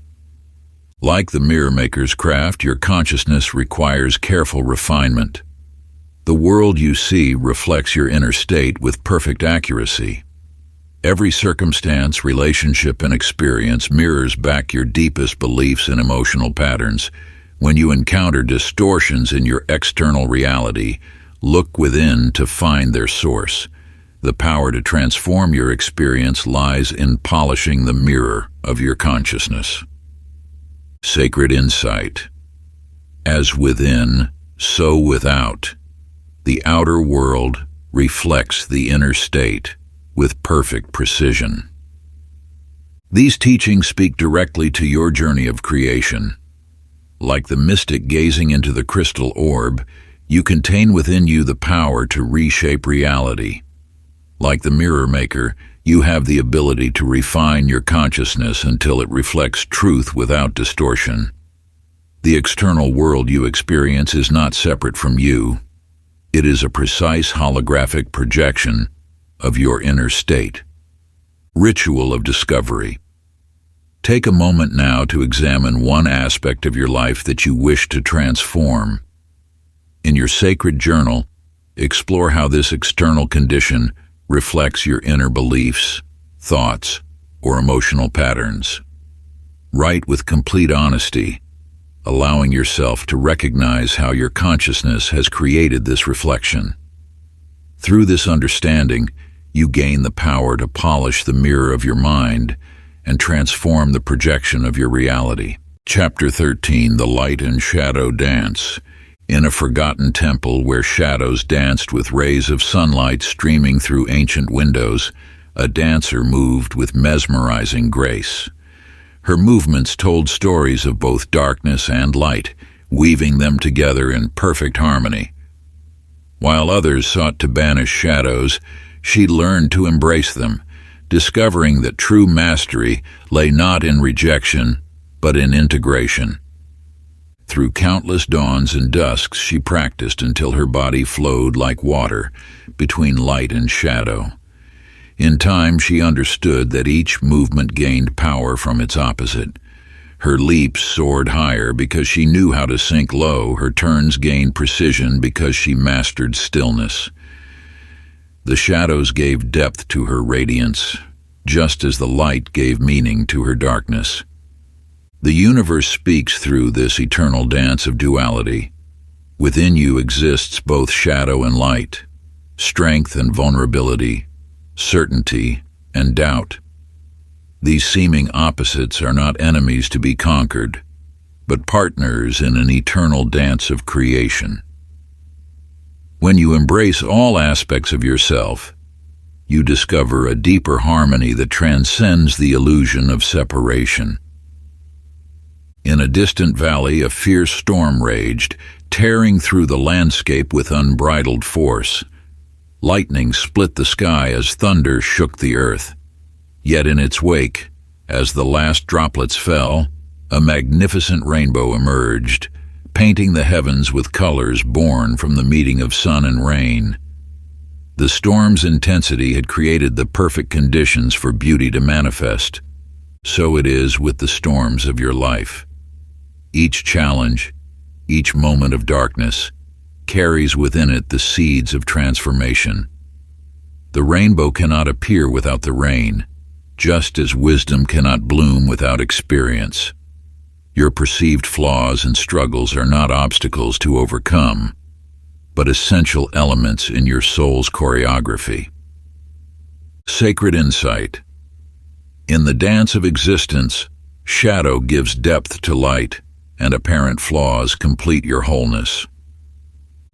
Like the mirror maker's craft, your consciousness requires careful refinement. The world you see reflects your inner state with perfect accuracy. Every circumstance, relationship, and experience mirrors back your deepest beliefs and emotional patterns. When you encounter distortions in your external reality, look within to find their source. The power to transform your experience lies in polishing the mirror of your consciousness. Sacred insight. As within, so without. The outer world reflects the inner state. with perfect precision. These teachings speak directly to your journey of creation. Like the mystic gazing into the crystal orb, you contain within you the power to reshape reality. Like the mirror maker, you have the ability to refine your consciousness until it reflects truth without distortion. The external world you experience is not separate from you. It is a precise holographic projection of your inner state. Ritual of discovery. Take a moment now to examine one aspect of your life that you wish to transform. In your sacred journal, explore how this external condition reflects your inner beliefs, thoughts, or emotional patterns. Write with complete honesty, allowing yourself to recognize how your consciousness has created this reflection. Through this understanding, you gain the power to polish the mirror of your mind and transform the projection of your reality. Chapter 13, The Light and Shadow Dance. In a forgotten temple where shadows danced with rays of sunlight streaming through ancient windows, a dancer moved with mesmerizing grace. Her movements told stories of both darkness and light, weaving them together in perfect harmony. While others sought to banish shadows, she learned to embrace them, discovering that true mastery lay not in rejection, but in integration. Through countless dawns and dusks, she practiced until her body flowed like water between light and shadow. In time, she understood that each movement gained power from its opposite. Her leaps soared higher because she knew how to sink low. Her turns gained precision because she mastered stillness. The shadows gave depth to her radiance, just as the light gave meaning to her darkness. The universe speaks through this eternal dance of duality. Within you exists both shadow and light, strength and vulnerability, certainty and doubt. These seeming opposites are not enemies to be conquered, but partners in an eternal dance of creation. When you embrace all aspects of yourself, you discover a deeper harmony that transcends the illusion of separation. In a distant valley, a fierce storm raged, tearing through the landscape with unbridled force. Lightning split the sky as thunder shook the earth. Yet in its wake, as the last droplets fell, a magnificent rainbow emerged, painting the heavens with colors born from the meeting of sun and rain. The storm's intensity had created the perfect conditions for beauty to manifest. So it is with the storms of your life. Each challenge, each moment of darkness, carries within it the seeds of transformation. The rainbow cannot appear without the rain, just as wisdom cannot bloom without experience. Your perceived flaws and struggles are not obstacles to overcome, but essential elements in your soul's choreography. Sacred insight. In the dance of existence, shadow gives depth to light, and apparent flaws complete your wholeness.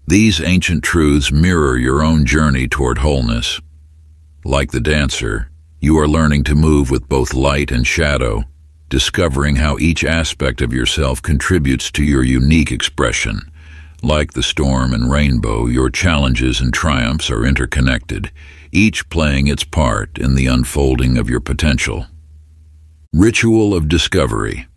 These ancient truths mirror your own journey toward wholeness. Like the dancer, you are learning to move with both light and shadow, discovering how each aspect of yourself contributes to your unique expression. Like the storm and rainbow, your challenges and triumphs are interconnected, each playing its part in the unfolding of your potential. Ritual of discovery.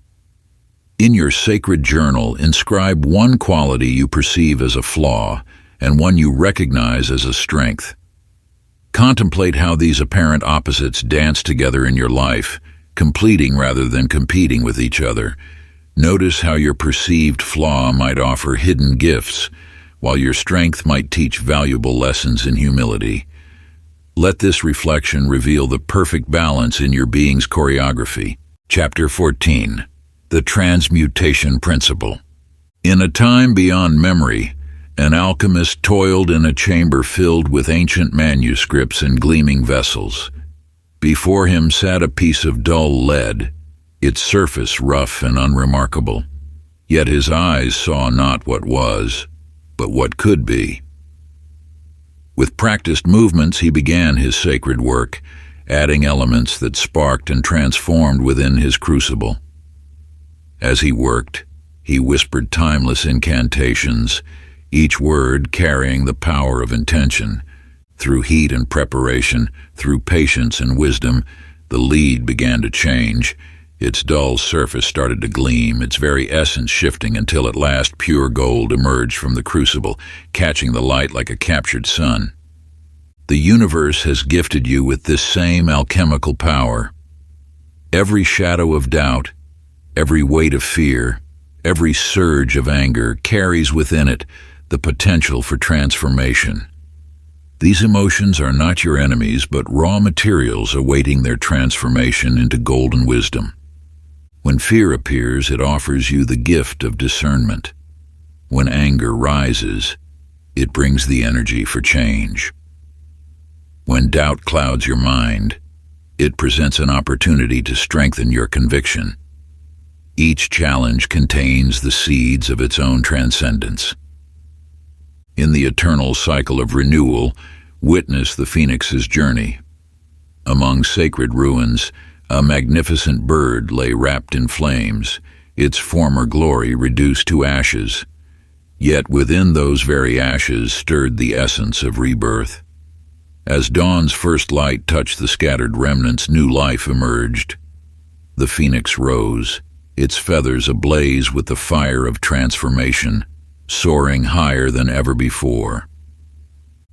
In your sacred journal, inscribe one quality you perceive as a flaw and one you recognize as a strength. Contemplate how these apparent opposites dance together in your life, completing rather than competing with each other. Notice how your perceived flaw might offer hidden gifts, while your strength might teach valuable lessons in humility. Let this reflection reveal the perfect balance in your being's choreography. Chapter 14. The Transmutation Principle. In a time beyond memory, an alchemist toiled in a chamber filled with ancient manuscripts and gleaming vessels. Before him sat a piece of dull lead, its surface rough and unremarkable. Yet his eyes saw not what was, but what could be. With practiced movements, he began his sacred work, adding elements that sparked and transformed within his crucible. As he worked, he whispered timeless incantations, each word carrying the power of intention. Through heat and preparation, through patience and wisdom, the lead began to change. Its dull surface started to gleam, its very essence shifting until at last pure gold emerged from the crucible, catching the light like a captured sun. The universe has gifted you with this same alchemical power. Every shadow of doubt, every weight of fear, every surge of anger carries within it the potential for transformation. These emotions are not your enemies, but raw materials awaiting their transformation into golden wisdom. When fear appears, it offers you the gift of discernment. When anger rises, it brings the energy for change. When doubt clouds your mind, it presents an opportunity to strengthen your conviction. Each challenge contains the seeds of its own transcendence. In the eternal cycle of renewal, witness the phoenix's journey. Among sacred ruins, a magnificent bird lay wrapped in flames, its former glory reduced to ashes. Yet within those very ashes stirred the essence of rebirth. As dawn's first light touched the scattered remnants, new life emerged. The phoenix rose, its feathers ablaze with the fire of transformation, soaring higher than ever before.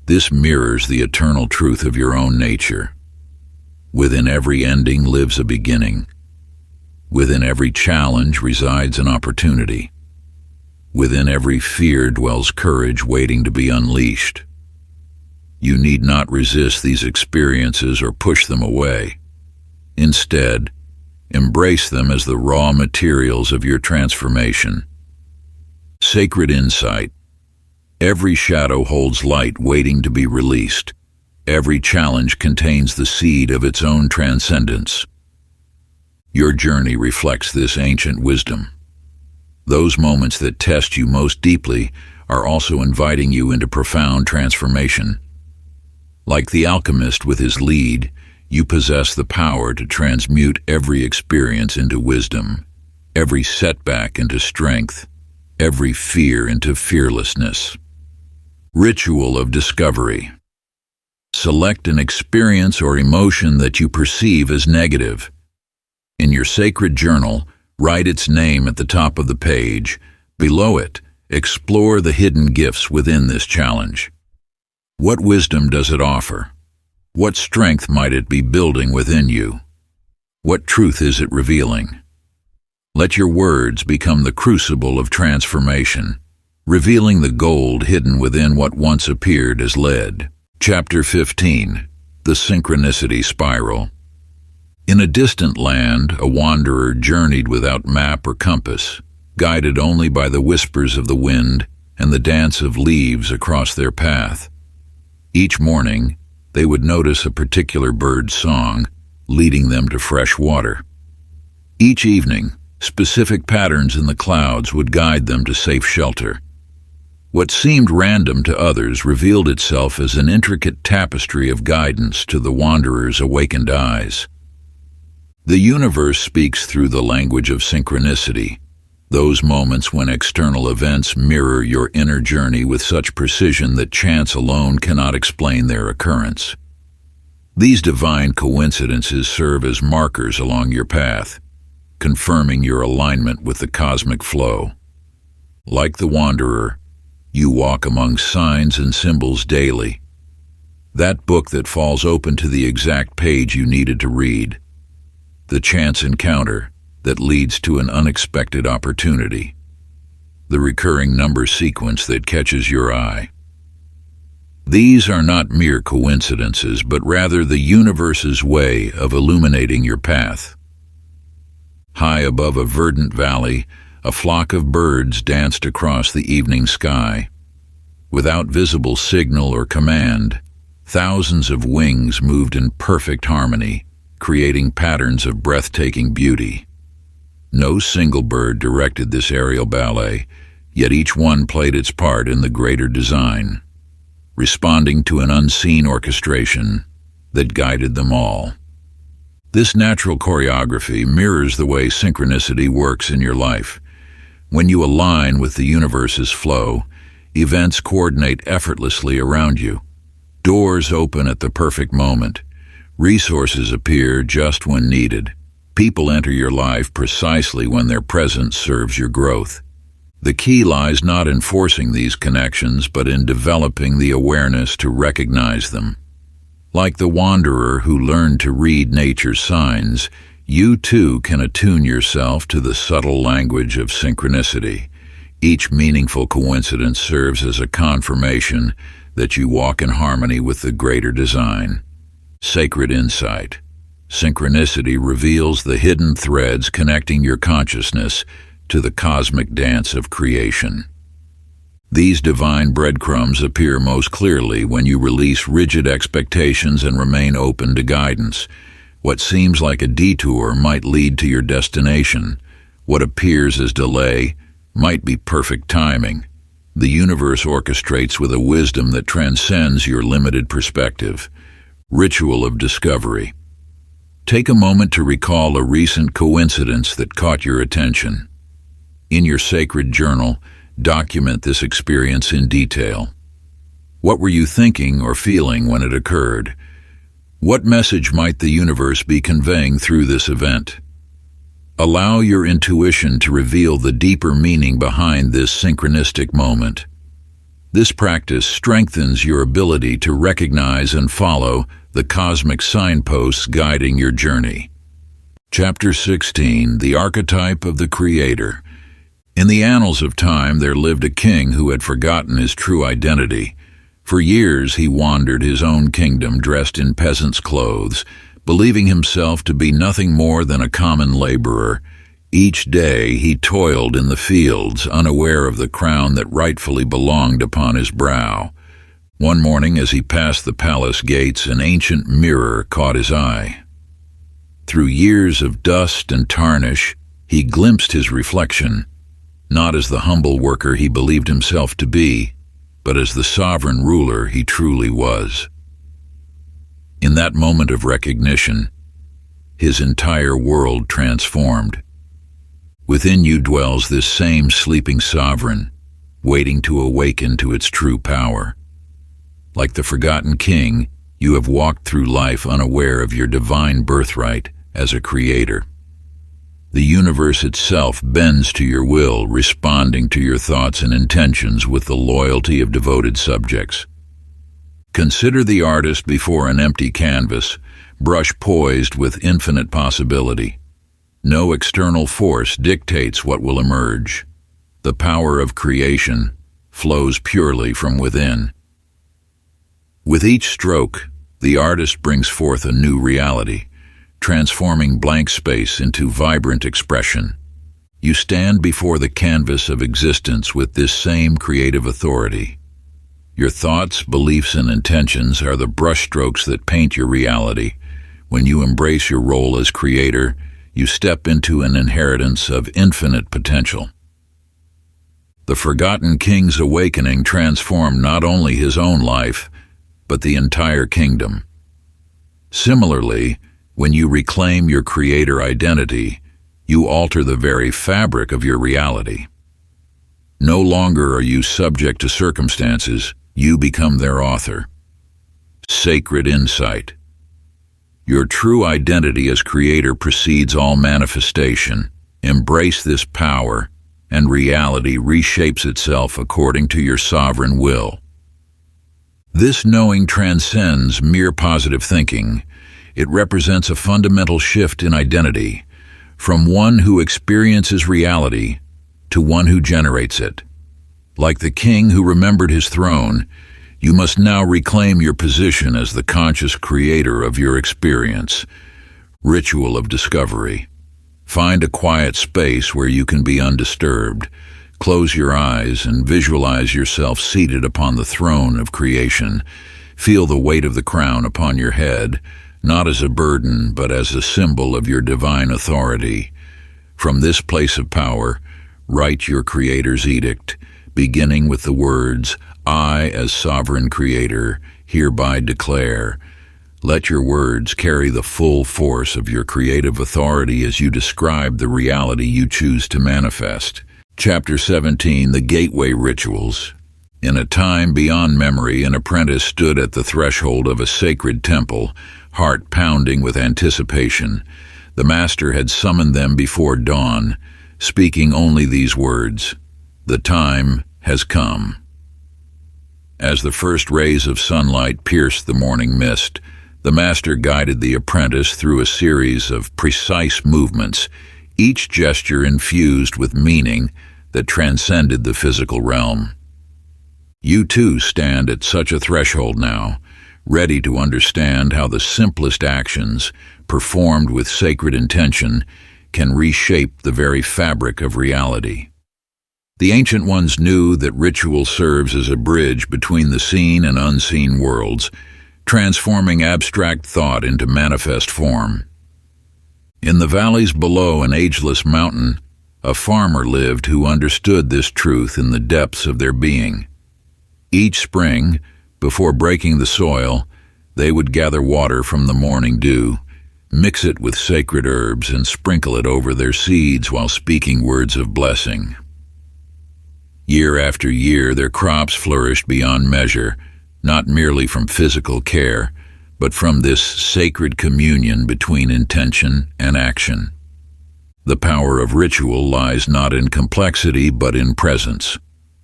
This mirrors the eternal truth of your own nature. Within every ending lives a beginning. Within every challenge resides an opportunity. Within every fear dwells courage waiting to be unleashed. You need not resist these experiences or push them away. Instead, embrace them as the raw materials of your transformation. Sacred insight. Every shadow holds light waiting to be released. Every challenge contains the seed of its own transcendence. Your journey reflects this ancient wisdom. Those moments that test you most deeply are also inviting you into profound transformation. Like the alchemist with his lead, you possess the power to transmute every experience into wisdom, every setback into strength, every fear into fearlessness. Ritual of discovery. Select an experience or emotion that you perceive as negative. In your sacred journal, write its name at the top of the page. Below it, explore the hidden gifts within this challenge. What wisdom does it offer? What strength might it be building within you? What truth is it revealing? Let your words become the crucible of transformation, revealing the gold hidden within what once appeared as lead. Chapter 15. The Synchronicity Spiral. In a distant land, a wanderer journeyed without map or compass, guided only by the whispers of the wind and the dance of leaves across their path. Each morning, they would notice a particular bird's song, leading them to fresh water. Each evening, specific patterns in the clouds would guide them to safe shelter. What seemed random to others revealed itself as an intricate tapestry of guidance to the wanderer's awakened eyes. The universe speaks through the language of synchronicity, those moments when external events mirror your inner journey with such precision that chance alone cannot explain their occurrence. These divine coincidences serve as markers along your path, confirming your alignment with the cosmic flow. Like the wanderer, you walk among signs and symbols daily. That book that falls open to the exact page you needed to read. The chance encounter that leads to an unexpected opportunity. The recurring number sequence that catches your eye. These are not mere coincidences, but rather the universe's way of illuminating your path. High above a verdant valley, a flock of birds danced across the evening sky. Without visible signal or command, thousands of wings moved in perfect harmony, creating patterns of breathtaking beauty. No single bird directed this aerial ballet, yet each one played its part in the greater design. responding to an unseen orchestration that guided them all. This natural choreography mirrors the way synchronicity works in your life. When you align with the universe's flow, events coordinate effortlessly around you. Doors open at the perfect moment. Resources appear just when needed. People enter your life precisely when their presence serves your growth. The key lies not in forcing these connections, but in developing the awareness to recognize them. Like the wanderer who learned to read nature's signs, you too can attune yourself to the subtle language of synchronicity. Each meaningful coincidence serves as a confirmation that you walk in harmony with the greater design. Sacred insight. Synchronicity reveals the hidden threads connecting your consciousness to the cosmic dance of creation. These divine breadcrumbs appear most clearly when you release rigid expectations and remain open to guidance. What seems like a detour might lead to your destination. What appears as delay might be perfect timing. The universe orchestrates with a wisdom that transcends your limited perspective. Ritual of discovery. Take a moment to recall a recent coincidence that caught your attention. In your sacred journal, document this experience in detail. What were you thinking or feeling when it occurred? What message might the universe be conveying through this event? Allow your intuition to reveal the deeper meaning behind this synchronistic moment. This practice strengthens your ability to recognize and follow the cosmic signposts guiding your journey. Chapter 16, The Archetype of the Creator. In the annals of time, there lived a king who had forgotten his true identity. For years, he wandered his own kingdom dressed in peasant's clothes, believing himself to be nothing more than a common laborer. Each day, he toiled in the fields, unaware of the crown that rightfully belonged upon his brow. One morning, as he passed the palace gates, an ancient mirror caught his eye. Through years of dust and tarnish, he glimpsed his reflection, not as the humble worker he believed himself to be, but as the sovereign ruler he truly was. In that moment of recognition, his entire world transformed. Within you dwells this same sleeping sovereign, waiting to awaken to its true power. Like the forgotten king, you have walked through life unaware of your divine birthright as a creator. The universe itself bends to your will, responding to your thoughts and intentions with the loyalty of devoted subjects. Consider the artist before an empty canvas, brush poised with infinite possibility. No external force dictates what will emerge. The power of creation flows purely from within. With each stroke, the artist brings forth a new reality, transforming blank space into vibrant expression. You stand before the canvas of existence with this same creative authority. Your thoughts, beliefs, and intentions are the brushstrokes that paint your reality. When you embrace your role as creator, you step into an inheritance of infinite potential. The forgotten king's awakening transformed not only his own life, but the entire kingdom. Similarly, when you reclaim your creator identity, you alter the very fabric of your reality. No longer are you subject to circumstances, you become their author. Sacred insight. Your true identity as creator precedes all manifestation. Embrace this power, and reality reshapes itself according to your sovereign will. This knowing transcends mere positive thinking. It represents a fundamental shift in identity, from one who experiences reality to one who generates it. Like the king who remembered his throne, you must now reclaim your position as the conscious creator of your experience. Ritual of discovery. Find a quiet space where you can be undisturbed. Close your eyes and visualize yourself seated upon the throne of creation. Feel the weight of the crown upon your head, not as a burden, but as a symbol of your divine authority. From this place of power, write your Creator's edict, beginning with the words, I, as sovereign creator, hereby declare, let your words carry the full force of your creative authority as you describe the reality you choose to manifest. Chapter 17, The Gateway Rituals. In a time beyond memory, an apprentice stood at the threshold of a sacred temple, heart pounding with anticipation. The master had summoned them before dawn, speaking only these words, "The time has come." As the first rays of sunlight pierced the morning mist, the master guided the apprentice through a series of precise movements, each gesture infused with meaning that transcended the physical realm. You too stand at such a threshold now, ready to understand how the simplest actions, performed with sacred intention, can reshape the very fabric of reality. The ancient ones knew that ritual serves as a bridge between the seen and unseen worlds, transforming abstract thought into manifest form. In the valleys below an ageless mountain, a farmer lived who understood this truth in the depths of their being. Each spring, before breaking the soil, they would gather water from the morning dew, mix it with sacred herbs, and sprinkle it over their seeds while speaking words of blessing. Year after year, their crops flourished beyond measure, not merely from physical care, but from this sacred communion between intention and action. The power of ritual lies not in complexity, but in presence.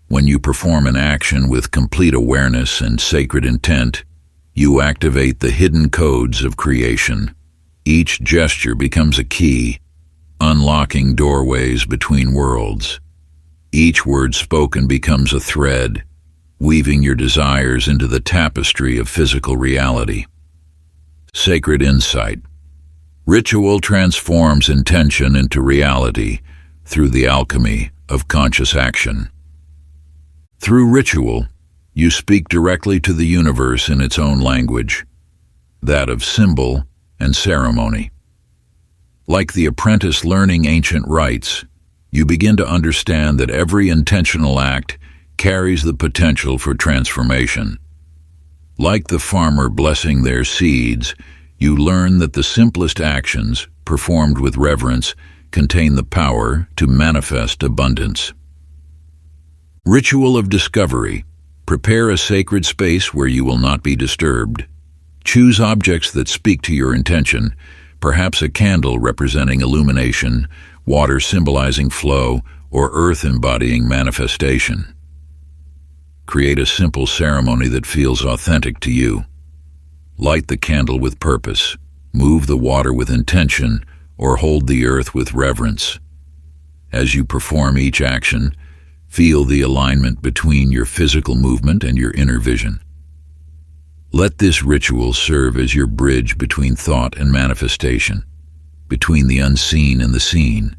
When you perform an action with complete awareness and sacred intent, you activate the hidden codes of creation. Each gesture becomes a key, unlocking doorways between worlds. Each word spoken becomes a thread, weaving your desires into the tapestry of physical reality. Sacred insight. Ritual transforms intention into reality through the alchemy of conscious action. Through ritual, you speak directly to the universe in its own language, that of symbol and ceremony. Like the apprentice learning ancient rites, you begin to understand that every intentional act carries the potential for transformation. Like the farmer blessing their seeds, you learn that the simplest actions, performed with reverence, contain the power to manifest abundance. Ritual of discovery. Prepare a sacred space where you will not be disturbed. Choose objects that speak to your intention, perhaps a candle representing illumination, water symbolizing flow, or earth embodying manifestation. Create a simple ceremony that feels authentic to you. Light the candle with purpose, move the water with intention, or hold the earth with reverence. As you perform each action, feel the alignment between your physical movement and your inner vision. Let this ritual serve as your bridge between thought and manifestation, between the unseen and the seen.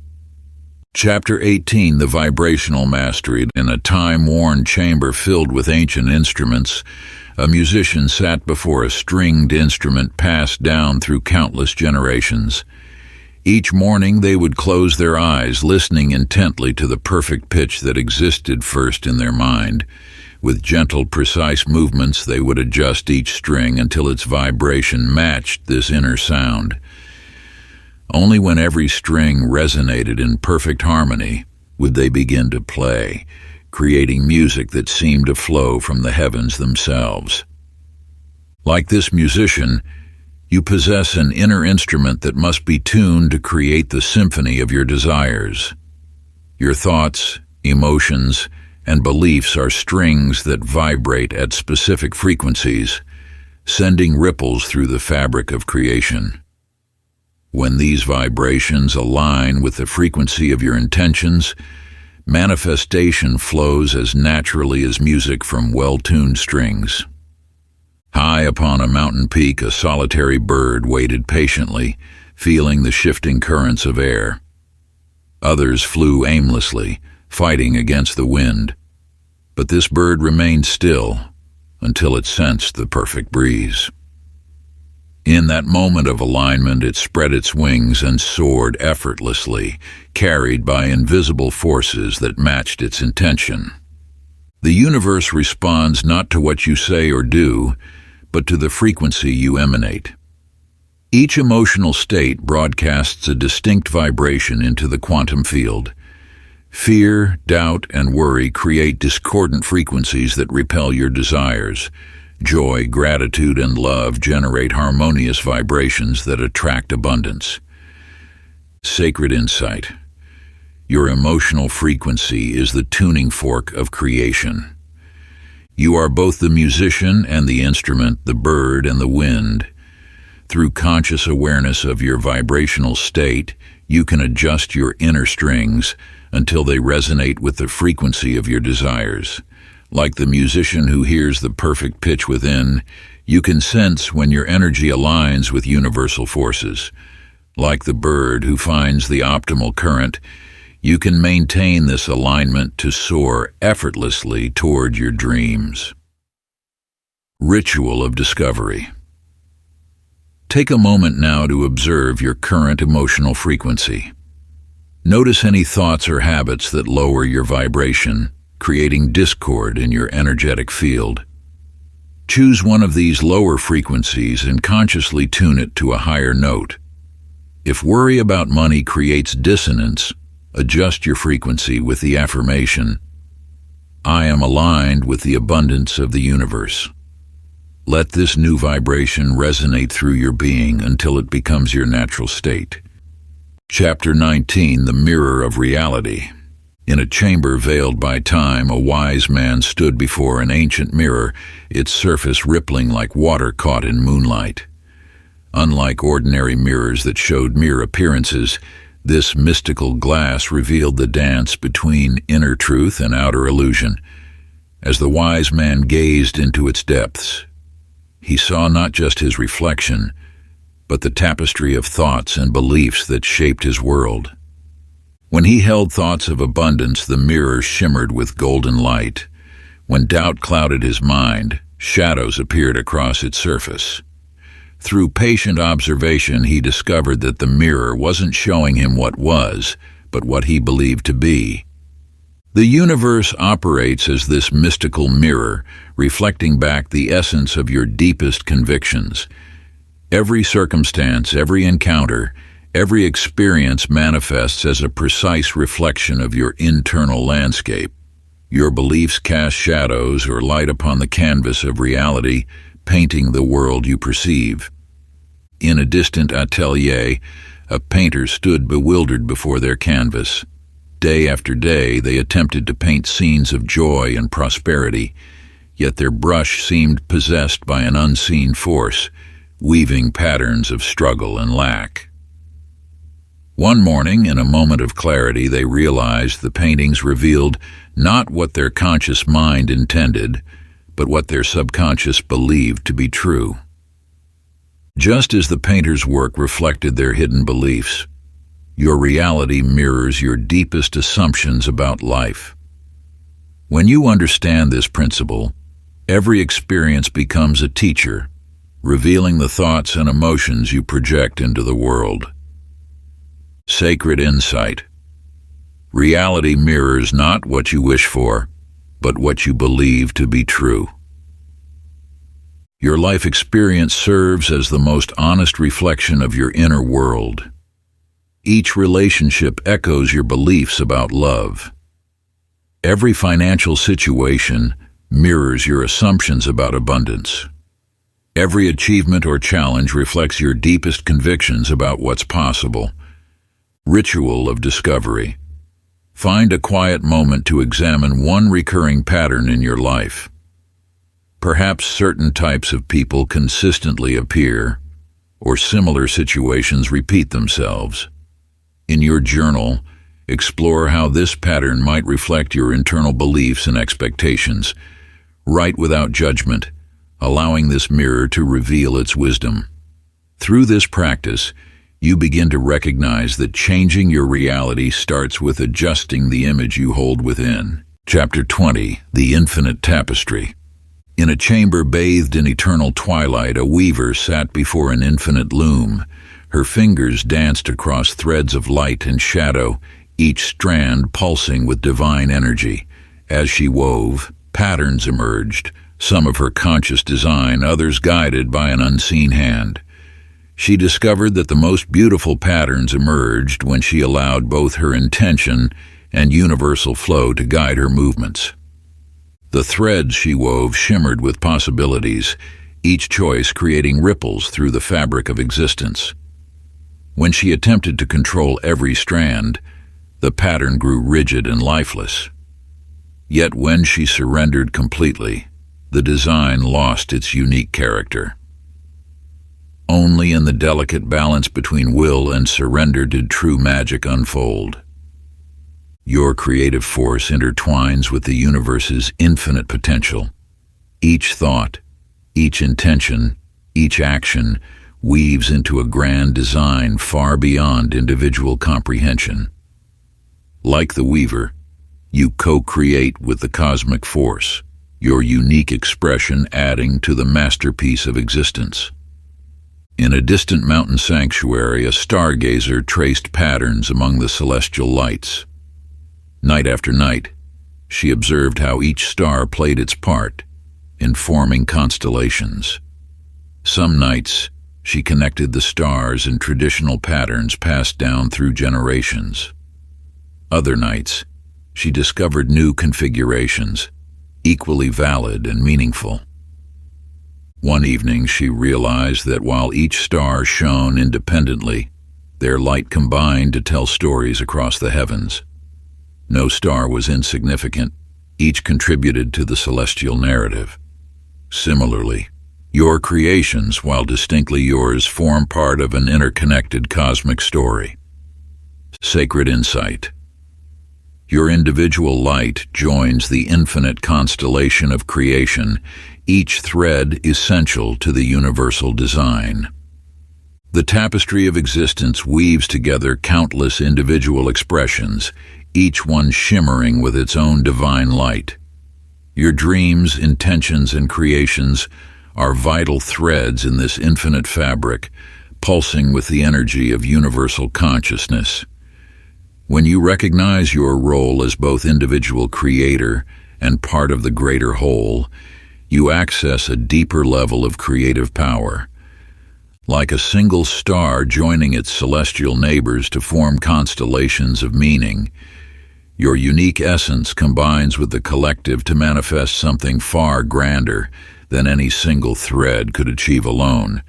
Chapter 18, The Vibrational Mastery. In a time-worn chamber filled with ancient instruments, a musician sat before a stringed instrument passed down through countless generations. Each morning they would close their eyes, listening intently to the perfect pitch that existed first in their mind. With gentle, precise movements, they would adjust each string until its vibration matched this inner sound. Only when every string resonated in perfect harmony would they begin to play, creating music that seemed to flow from the heavens themselves. Like this musician, you possess an inner instrument that must be tuned to create the symphony of your desires. Your thoughts, emotions, and beliefs are strings that vibrate at specific frequencies, sending ripples through the fabric of creation. When these vibrations align with the frequency of your intentions, manifestation flows as naturally as music from well-tuned strings. High upon a mountain peak, a solitary bird waited patiently, feeling the shifting currents of air. Others flew aimlessly, fighting against the wind. But this bird remained still until it sensed the perfect breeze. In that moment of alignment, it spread its wings and soared effortlessly, carried by invisible forces that matched its intention. The universe responds not to what you say or do, but to the frequency you emanate. Each emotional state broadcasts a distinct vibration into the quantum field. Fear, doubt, and worry create discordant frequencies that repel your desires. Joy, gratitude, and love generate harmonious vibrations that attract abundance. Sacred insight. Your emotional frequency is the tuning fork of creation. You are both the musician and the instrument, the bird and the wind. Through conscious awareness of your vibrational state, you can adjust your inner strings until they resonate with the frequency of your desires. Like the musician who hears the perfect pitch within, you can sense when your energy aligns with universal forces. Like the bird who finds the optimal current, you can maintain this alignment to soar effortlessly toward your dreams. Ritual of discovery. Take a moment now to observe your current emotional frequency. Notice any thoughts or habits that lower your vibration, creating discord in your energetic field. Choose one of these lower frequencies and consciously tune it to a higher note. If worry about money creates dissonance, adjust your frequency with the affirmation, "I am aligned with the abundance of the universe." Let this new vibration resonate through your being until it becomes your natural state. Chapter 19, The Mirror of Reality. In a chamber veiled by time, a wise man stood before an ancient mirror, its surface rippling like water caught in moonlight. Unlike ordinary mirrors that showed mere appearances, this mystical glass revealed the dance between inner truth and outer illusion. As the wise man gazed into its depths, he saw not just his reflection, but the tapestry of thoughts and beliefs that shaped his world. When he held thoughts of abundance, the mirror shimmered with golden light. When doubt clouded his mind, shadows appeared across its surface. Through patient observation, he discovered that the mirror wasn't showing him what was, but what he believed to be. The universe operates as this mystical mirror, reflecting back the essence of your deepest convictions. Every circumstance, every encounter, every experience manifests as a precise reflection of your internal landscape. Your beliefs cast shadows or light upon the canvas of reality, painting the world you perceive. In a distant atelier, a painter stood bewildered before their canvas. Day after day, they attempted to paint scenes of joy and prosperity, yet their brush seemed possessed by an unseen force, weaving patterns of struggle and lack. One morning, in a moment of clarity, they realized the paintings revealed not what their conscious mind intended, but what their subconscious believed to be true. Just as the painter's work reflected their hidden beliefs, your reality mirrors your deepest assumptions about life. When you understand this principle, every experience becomes a teacher, revealing the thoughts and emotions you project into the world. Sacred insight. Reality mirrors not what you wish for, but what you believe to be true. Your life experience serves as the most honest reflection of your inner world. Each relationship echoes your beliefs about love. Every financial situation mirrors your assumptions about abundance. Every achievement or challenge reflects your deepest convictions about what's possible. Ritual of discovery. Find a quiet moment to examine one recurring pattern in your life. Perhaps certain types of people consistently appear, or similar situations repeat themselves. In your journal, explore how this pattern might reflect your internal beliefs and expectations. Write without judgment, allowing this mirror to reveal its wisdom. Through this practice, you begin to recognize that changing your reality starts with adjusting the image you hold within. Chapter 20, The Infinite Tapestry. In a chamber bathed in eternal twilight, a weaver sat before an infinite loom. Her fingers danced across threads of light and shadow, each strand pulsing with divine energy. As she wove, Patterns emerged, some of her conscious design, others guided by an unseen hand. She discovered that the most beautiful patterns emerged when she allowed both her intention and universal flow to guide her movements. The threads she wove shimmered with possibilities, each choice creating ripples through the fabric of existence. When she attempted to control every strand, the pattern grew rigid and lifeless. Yet when she surrendered completely, the design lost its unique character. Only in the delicate balance between will and surrender did true magic unfold. Your creative force intertwines with the universe's infinite potential. Each thought, each intention, each action weaves into a grand design far beyond individual comprehension. Like the weaver, you co-create with the cosmic force, your unique expression adding to the masterpiece of existence. In a distant mountain sanctuary, a stargazer traced patterns among the celestial lights. Night after night, she observed how each star played its part in forming constellations. Some nights, she connected the stars in traditional patterns passed down through generations. Other nights, she discovered new configurations, equally valid and meaningful. One evening, she realized that while each star shone independently, their light combined to tell stories across the heavens. No star was insignificant. Each contributed to the celestial narrative. Similarly, your creations, while distinctly yours, form part of an interconnected cosmic story. Sacred insight. Your individual light joins the infinite constellation of creation, each thread essential to the universal design. The tapestry of existence weaves together countless individual expressions, each one shimmering with its own divine light. Your dreams, intentions, and creations are vital threads in this infinite fabric, pulsing with the energy of universal consciousness. When you recognize your role as both individual creator and part of the greater whole, you access a deeper level of creative power. Like a single star joining its celestial neighbors to form constellations of meaning, your unique essence combines with the collective to manifest something far grander than any single thread could achieve alone.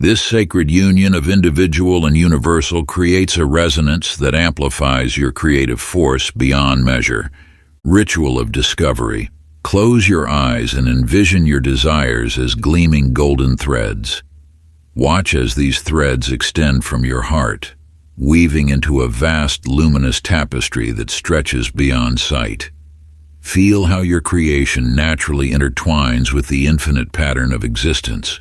This sacred union of individual and universal creates a resonance that amplifies your creative force beyond measure. Ritual of discovery. Close your eyes and envision your desires as gleaming golden threads. Watch as these threads extend from your heart, weaving into a vast luminous tapestry that stretches beyond sight. Feel how your creation naturally intertwines with the infinite pattern of existence.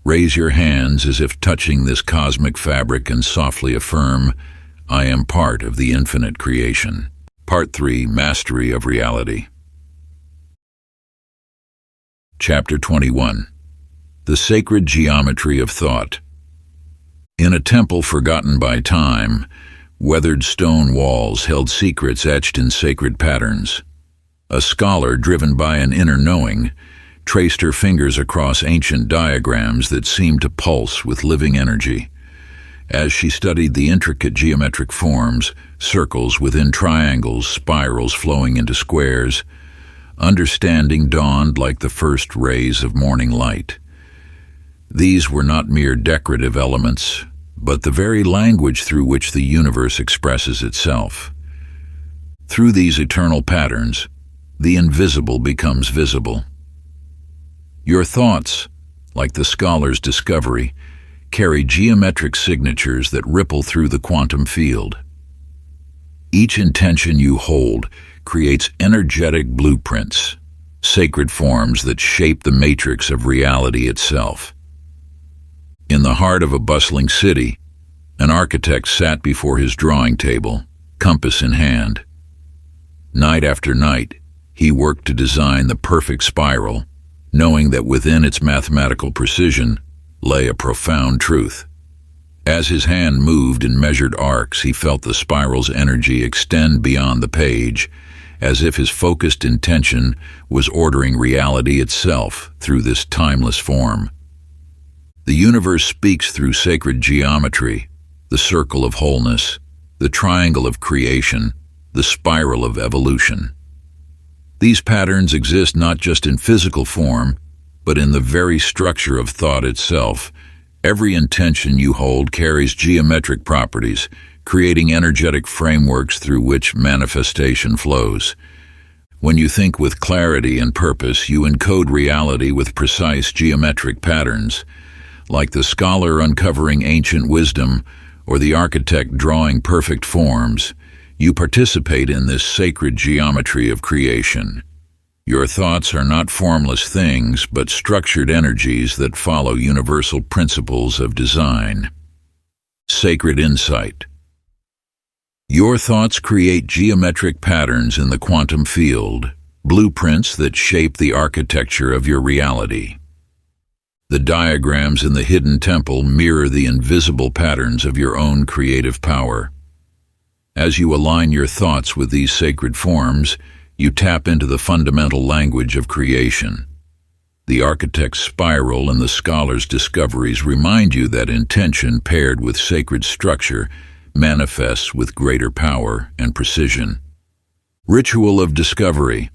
Raise your hands as if touching this cosmic fabric and softly affirm, I am part of the infinite creation. Part 3, Mastery of Reality. Chapter 21. The Sacred Geometry of Thought. In a temple forgotten by time, weathered stone walls held secrets etched in sacred patterns. A scholar, driven by an inner knowing, traced her fingers across ancient diagrams that seemed to pulse with living energy. As she studied the intricate geometric forms, circles within triangles, spirals flowing into squares, understanding dawned like the first rays of morning light. These were not mere decorative elements, but the very language through which the universe expresses itself. Through these eternal patterns, the invisible becomes visible. Your thoughts, like the scholar's discovery, carry geometric signatures that ripple through the quantum field. Each intention you hold creates energetic blueprints, sacred forms that shape the matrix of reality itself. In the heart of a bustling city, an architect sat before his drawing table, compass in hand. Night after night, he worked to design the perfect spiral, knowing that within its mathematical precision lay a profound truth. As his hand moved in measured arcs, he felt the spiral's energy extend beyond the page, as if his focused intention was ordering reality itself through this timeless form. The universe speaks through sacred geometry, the circle of wholeness, the triangle of creation, the spiral of evolution. These patterns exist not just in physical form, but in the very structure of thought itself. Every intention you hold carries geometric properties, creating energetic frameworks through which manifestation flows. When you think with clarity and purpose, you encode reality with precise geometric patterns. Like the scholar uncovering ancient wisdom or the architect drawing perfect forms, you participate in this sacred geometry of creation. Your thoughts are not formless things, but structured energies that follow universal principles of design. Sacred insight. Your thoughts create geometric patterns in the quantum field, blueprints that shape the architecture of your reality. The diagrams in the hidden temple mirror the invisible patterns of your own creative power. As you align your thoughts with these sacred forms, you tap into the fundamental language of creation. The architect's spiral and the scholar's discoveries remind you that intention paired with sacred structure manifests with greater power and precision. Ritual of discovery.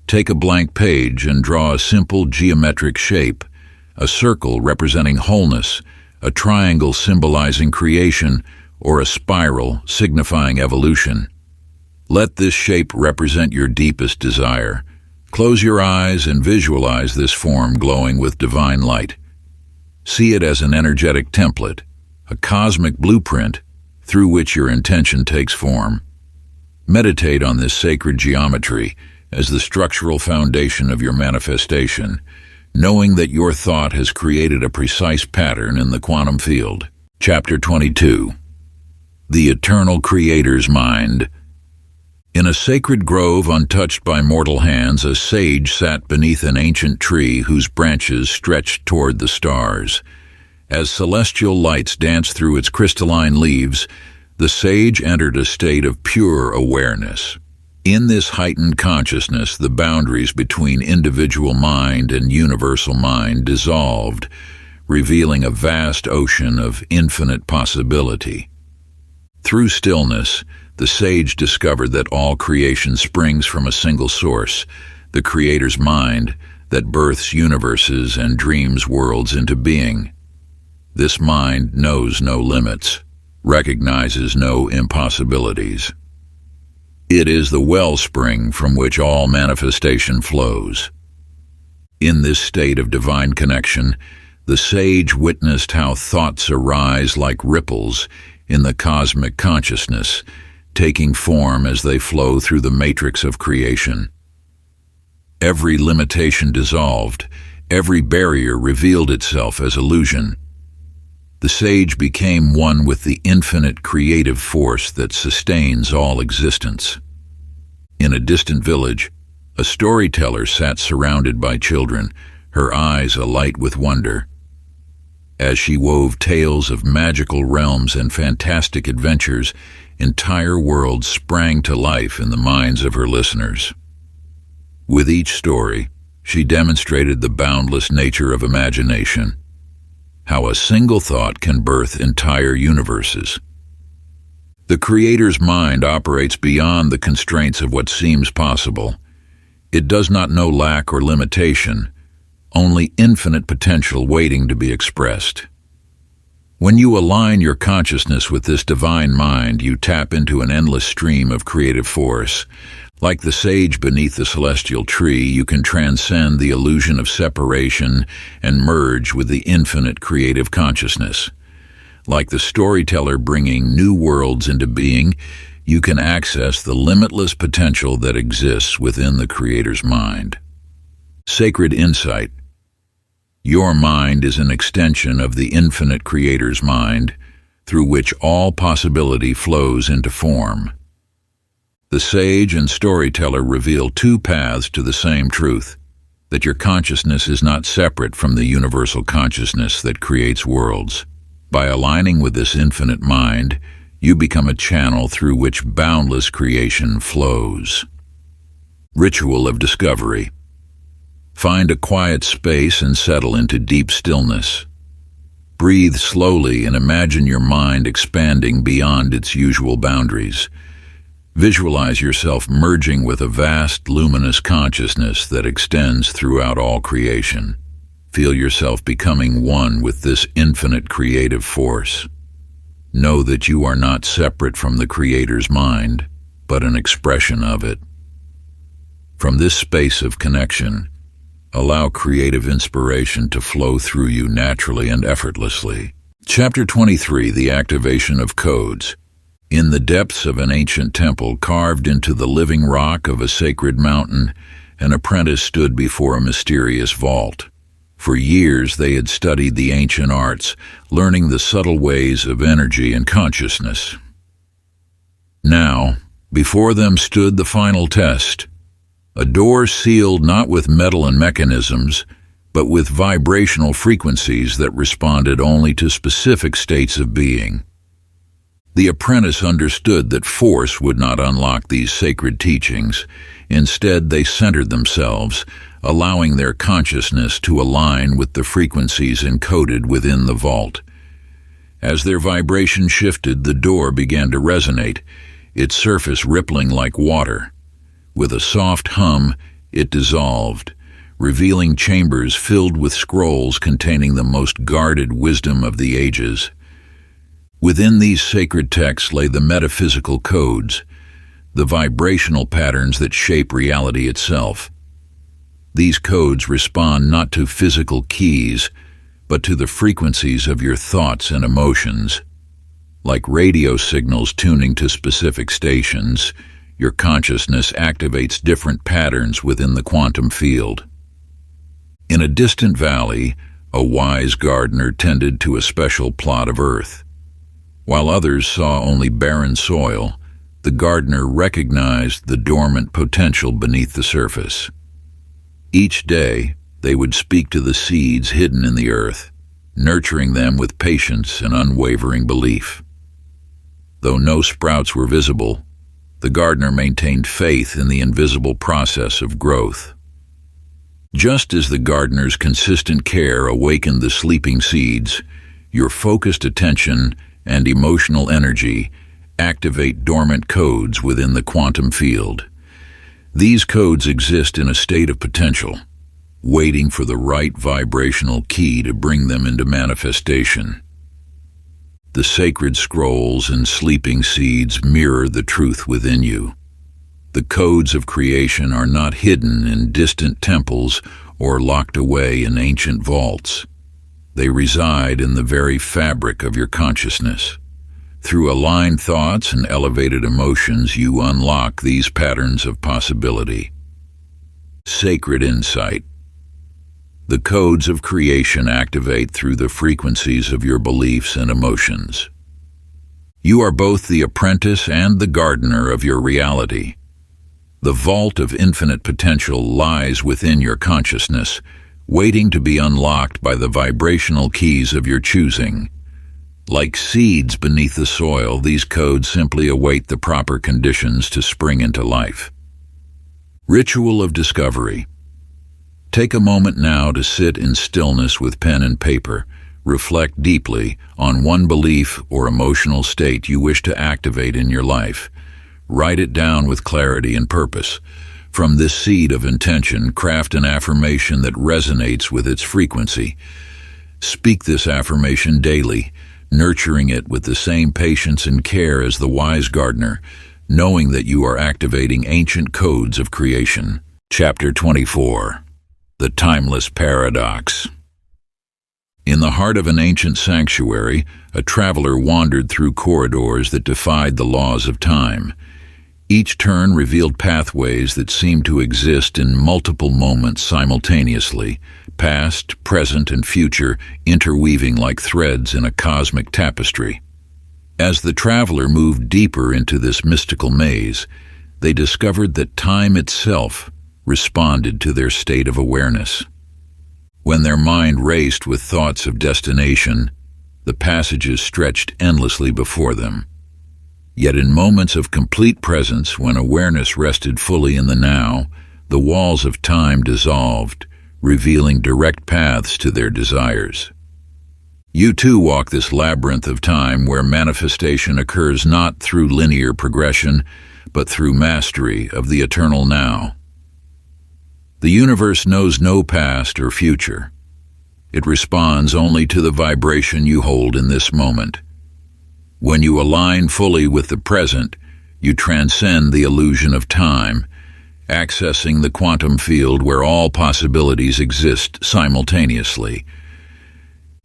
Take a blank page and draw a simple geometric shape, a circle representing wholeness, a triangle symbolizing creation, or a spiral signifying evolution. Let this shape represent your deepest desire. Close your eyes and visualize this form glowing with divine light. See it as an energetic template, a cosmic blueprint through which your intention takes form. Meditate on this sacred geometry as the structural foundation of your manifestation, knowing that your thought has created a precise pattern in the quantum field. Chapter 22. The Eternal Creator's Mind. In a sacred grove untouched by mortal hands, a sage sat beneath an ancient tree whose branches stretched toward the stars. As celestial lights danced through its crystalline leaves, the sage entered a state of pure awareness. In this heightened consciousness, the boundaries between individual mind and universal mind dissolved, revealing a vast ocean of infinite possibility. Through stillness, the sage discovered that all creation springs from a single source, the Creator's mind, that births universes and dreams worlds into being. This mind knows no limits, recognizes no impossibilities. It is the wellspring from which all manifestation flows. In this state of divine connection, the sage witnessed how thoughts arise like ripples in the cosmic consciousness, taking form as they flow through the matrix of creation. Every limitation dissolved, every barrier revealed itself as illusion. The sage became one with the infinite creative force that sustains all existence. In a distant village, a storyteller sat surrounded by children, her eyes alight with wonder. As she wove tales of magical realms and fantastic adventures, entire worlds sprang to life in the minds of her listeners. With each story, she demonstrated the boundless nature of imagination, how a single thought can birth entire universes. The Creator's mind operates beyond the constraints of what seems possible. It does not know lack or limitation, only infinite potential waiting to be expressed. When you align your consciousness with this divine mind, you tap into an endless stream of creative force. Like the sage beneath the celestial tree, you can transcend the illusion of separation and merge with the infinite creative consciousness. Like the storyteller bringing new worlds into being, you can access the limitless potential that exists within the Creator's mind. Sacred insight. Your mind is an extension of the infinite Creator's mind, through which all possibility flows into form. The sage and storyteller reveal two paths to the same truth, that your consciousness is not separate from the universal consciousness that creates worlds. By aligning with this infinite mind, you become a channel through which boundless creation flows. Ritual of discovery. Find a quiet space and settle into deep stillness. Breathe slowly and imagine your mind expanding beyond its usual boundaries. Visualize yourself merging with a vast, luminous consciousness that extends throughout all creation. Feel yourself becoming one with this infinite creative force. Know that you are not separate from the Creator's mind, but an expression of it. From this space of connection, allow creative inspiration to flow through you naturally and effortlessly. Chapter 23, The Activation of Codes. In the depths of an ancient temple carved into the living rock of a sacred mountain, an apprentice stood before a mysterious vault. For years they had studied the ancient arts, learning the subtle ways of energy and consciousness. Now, before them stood the final test, a door sealed not with metal and mechanisms, but with vibrational frequencies that responded only to specific states of being. The apprentice understood that force would not unlock these sacred teachings. Instead, they centered themselves, allowing their consciousness to align with the frequencies encoded within the vault. As their vibration shifted, the door began to resonate, its surface rippling like water. With a soft hum, it dissolved, revealing chambers filled with scrolls containing the most guarded wisdom of the ages. Within these sacred texts lay the metaphysical codes, the vibrational patterns that shape reality itself. These codes respond not to physical keys, but to the frequencies of your thoughts and emotions. Like radio signals tuning to specific stations, your consciousness activates different patterns within the quantum field. In a distant valley, a wise gardener tended to a special plot of earth. While others saw only barren soil, the gardener recognized the dormant potential beneath the surface. Each day, they would speak to the seeds hidden in the earth, nurturing them with patience and unwavering belief. Though no sprouts were visible, the gardener maintained faith in the invisible process of growth. Just as the gardener's consistent care awakened the sleeping seeds, your focused attention and emotional energy activate dormant codes within the quantum field. These codes exist in a state of potential, waiting for the right vibrational key to bring them into manifestation. The sacred scrolls and sleeping seeds mirror the truth within you. The codes of creation are not hidden in distant temples or locked away in ancient vaults. They reside in the very fabric of your consciousness. Through aligned thoughts and elevated emotions, you unlock these patterns of possibility. Sacred insight. The codes of creation activate through the frequencies of your beliefs and emotions. You are both the apprentice and the gardener of your reality. The vault of infinite potential lies within your consciousness, waiting to be unlocked by the vibrational keys of your choosing. Like seeds beneath the soil, these codes simply await the proper conditions to spring into life. Ritual of discovery. Take a moment now to sit in stillness with pen and paper. Reflect deeply on one belief or emotional state you wish to activate in your life. Write it down with clarity and purpose. From this seed of intention, craft an affirmation that resonates with its frequency. Speak this affirmation daily, nurturing it with the same patience and care as the wise gardener, knowing that you are activating ancient codes of creation. Chapter 24. The Timeless Paradox. In the heart of an ancient sanctuary, a traveler wandered through corridors that defied the laws of time. Each turn revealed pathways that seemed to exist in multiple moments simultaneously, past, present, and future interweaving like threads in a cosmic tapestry. As the traveler moved deeper into this mystical maze, they discovered that time itself responded to their state of awareness. When their mind raced with thoughts of destination, the passages stretched endlessly before them. Yet in moments of complete presence, when awareness rested fully in the now, the walls of time dissolved, revealing direct paths to their desires. You too walk this labyrinth of time where manifestation occurs not through linear progression, but through mastery of the eternal now. The universe knows no past or future. It responds only to the vibration you hold in this moment. When you align fully with the present, you transcend the illusion of time, accessing the quantum field where all possibilities exist simultaneously.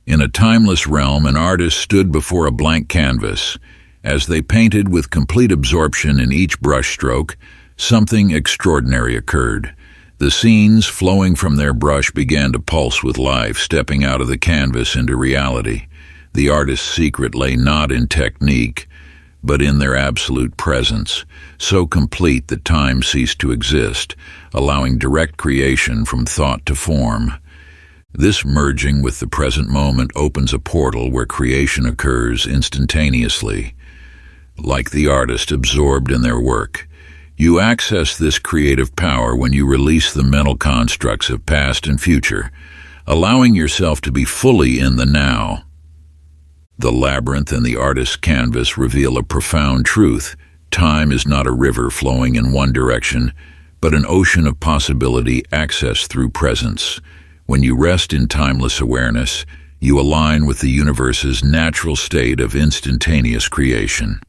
In a timeless realm, an artist stood before a blank canvas. As they painted with complete absorption in each brushstroke, something extraordinary occurred. The scenes flowing from their brush began to pulse with life, stepping out of the canvas into reality. The artist's secret lay not in technique, but in their absolute presence, so complete that time ceased to exist, allowing direct creation from thought to form. This merging with the present moment opens a portal where creation occurs instantaneously. Like the artist absorbed in their work, you access this creative power when you release the mental constructs of past and future, allowing yourself to be fully in the now. The labyrinth and the artist's canvas reveal a profound truth. Time is not a river flowing in one direction, but an ocean of possibility accessed through presence. When you rest in timeless awareness, you align with the universe's natural state of instantaneous creation.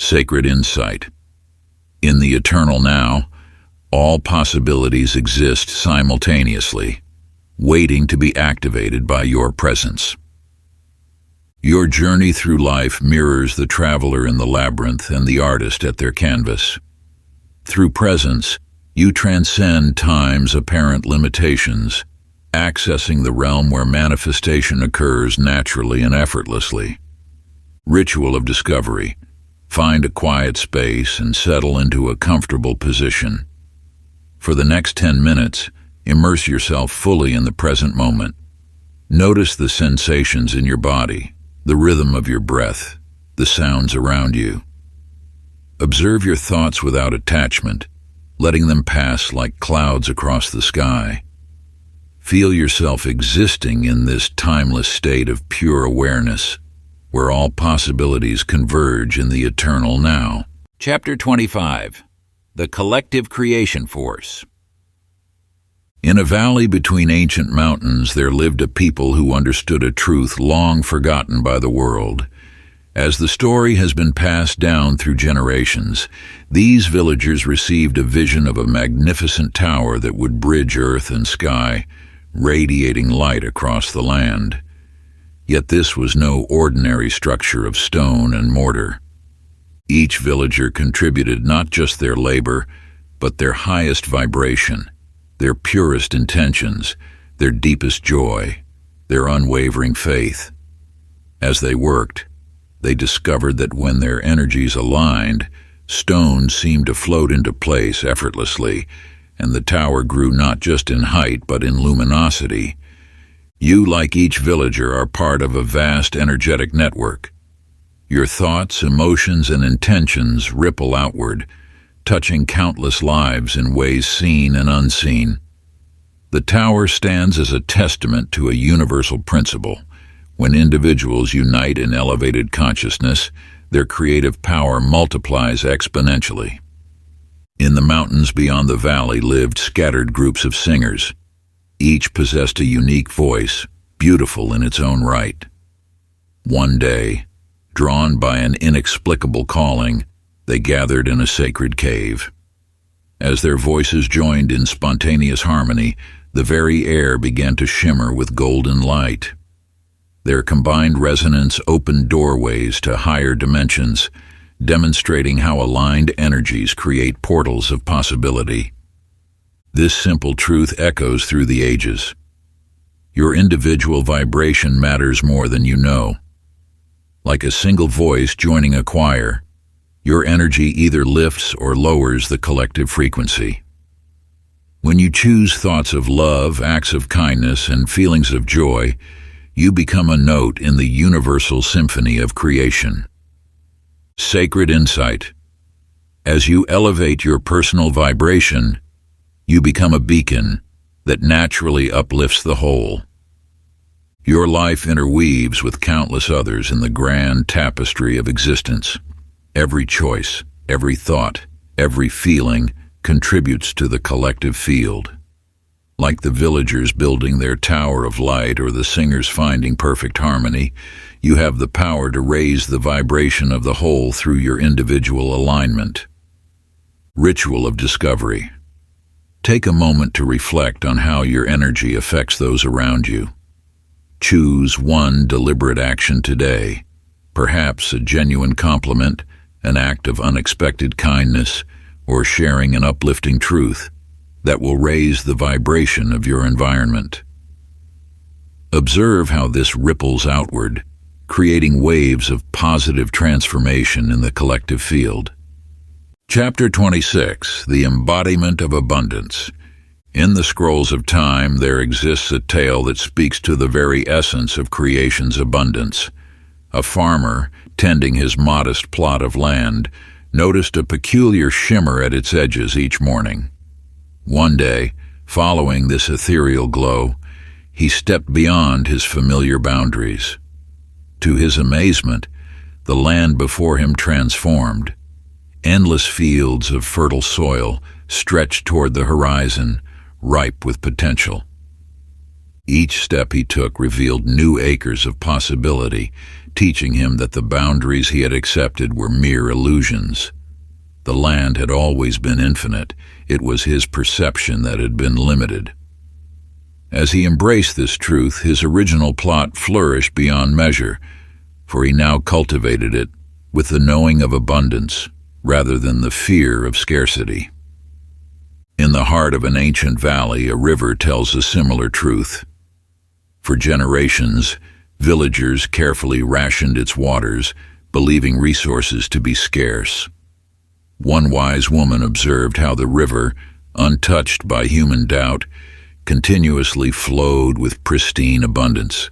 Sacred insight. In the eternal now, all possibilities exist simultaneously, waiting to be activated by your presence. Your journey through life mirrors the traveler in the labyrinth and the artist at their canvas. Through presence, you transcend time's apparent limitations, accessing the realm where manifestation occurs naturally and effortlessly. Ritual of discovery. Find a quiet space and settle into a comfortable position. For the next 10 minutes, immerse yourself fully in the present moment. Notice the sensations in your body, the rhythm of your breath, the sounds around you. Observe your thoughts without attachment, letting them pass like clouds across the sky. Feel yourself existing in this timeless state of pure awareness, where all possibilities converge in the eternal now. Chapter 25. The Collective Creation Force. In a valley between ancient mountains there lived a people who understood a truth long forgotten by the world. As the story has been passed down through generations, these villagers received a vision of a magnificent tower that would bridge earth and sky, radiating light across the land. Yet this was no ordinary structure of stone and mortar. Each villager contributed not just their labor, but their highest vibration, their purest intentions, their deepest joy, their unwavering faith. As they worked, they discovered that when their energies aligned, stones seemed to float into place effortlessly, and the tower grew not just in height but in luminosity. You, like each villager, are part of a vast energetic network. Your thoughts, emotions, and intentions ripple outward, touching countless lives in ways seen and unseen. The tower stands as a testament to a universal principle. When individuals unite in elevated consciousness, their creative power multiplies exponentially. In the mountains beyond the valley lived scattered groups of singers. Each possessed a unique voice, beautiful in its own right. One day, drawn by an inexplicable calling, they gathered in a sacred cave. As their voices joined in spontaneous harmony, the very air began to shimmer with golden light. Their combined resonance opened doorways to higher dimensions, demonstrating how aligned energies create portals of possibility. This simple truth echoes through the ages. Your individual vibration matters more than you know. Like a single voice joining a choir, your energy either lifts or lowers the collective frequency. When you choose thoughts of love, acts of kindness, and feelings of joy, you become a note in the universal symphony of creation. Sacred insight. As you elevate your personal vibration, You become a beacon that naturally uplifts the whole. Your life interweaves with countless others in the grand tapestry of existence. Every choice, every thought, every feeling contributes to the collective field. Like the villagers building their tower of light or the singers finding perfect harmony, you have the power to raise the vibration of the whole through your individual alignment. Ritual of discovery. Take a moment to reflect on how your energy affects those around you. Choose one deliberate action today, perhaps a genuine compliment, an act of unexpected kindness, or sharing an uplifting truth that will raise the vibration of your environment. Observe how this ripples outward, creating waves of positive transformation in the collective field. Chapter 26, The Embodiment of Abundance. In the scrolls of time, there exists a tale that speaks to the very essence of creation's abundance. A farmer, tending his modest plot of land, noticed a peculiar shimmer at its edges each morning. One day, following this ethereal glow, he stepped beyond his familiar boundaries. To his amazement, the land before him transformed. Endless fields of fertile soil stretched toward the horizon, ripe with potential. Each step he took revealed new acres of possibility, teaching him that the boundaries he had accepted were mere illusions. The land had always been infinite. It was his perception that had been limited. As he embraced this truth, his original plot flourished beyond measure, for he now cultivated it with the knowing of abundance rather than the fear of scarcity. In the heart of an ancient valley, a river tells a similar truth. For generations, villagers carefully rationed its waters, believing resources to be scarce. One wise woman observed how the river, untouched by human doubt, continuously flowed with pristine abundance.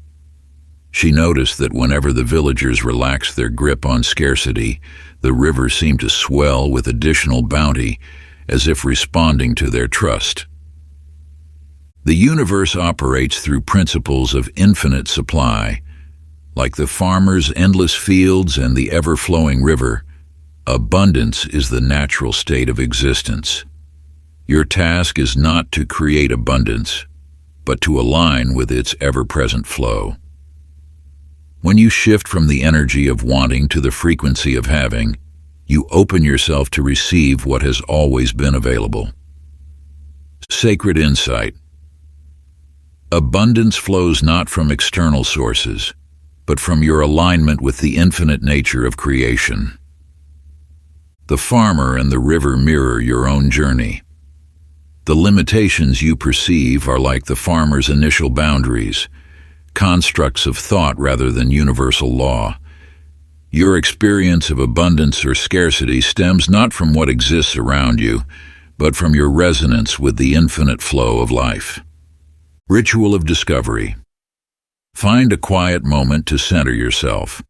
She noticed that whenever the villagers relaxed their grip on scarcity, the river seemed to swell with additional bounty, as if responding to their trust. The universe operates through principles of infinite supply. Like the farmer's endless fields and the ever-flowing river, abundance is the natural state of existence. Your task is not to create abundance, but to align with its ever-present flow. When you shift from the energy of wanting to the frequency of having, you open yourself to receive what has always been available. Sacred insight. Abundance flows not from external sources, but from your alignment with the infinite nature of creation. The farmer and the river mirror your own journey. The limitations you perceive are like the farmer's initial boundaries, constructs of thought rather than universal law. Your experience of abundance or scarcity stems not from what exists around you, but from your resonance with the infinite flow of life. Ritual of discovery. Find a quiet moment to center yourself.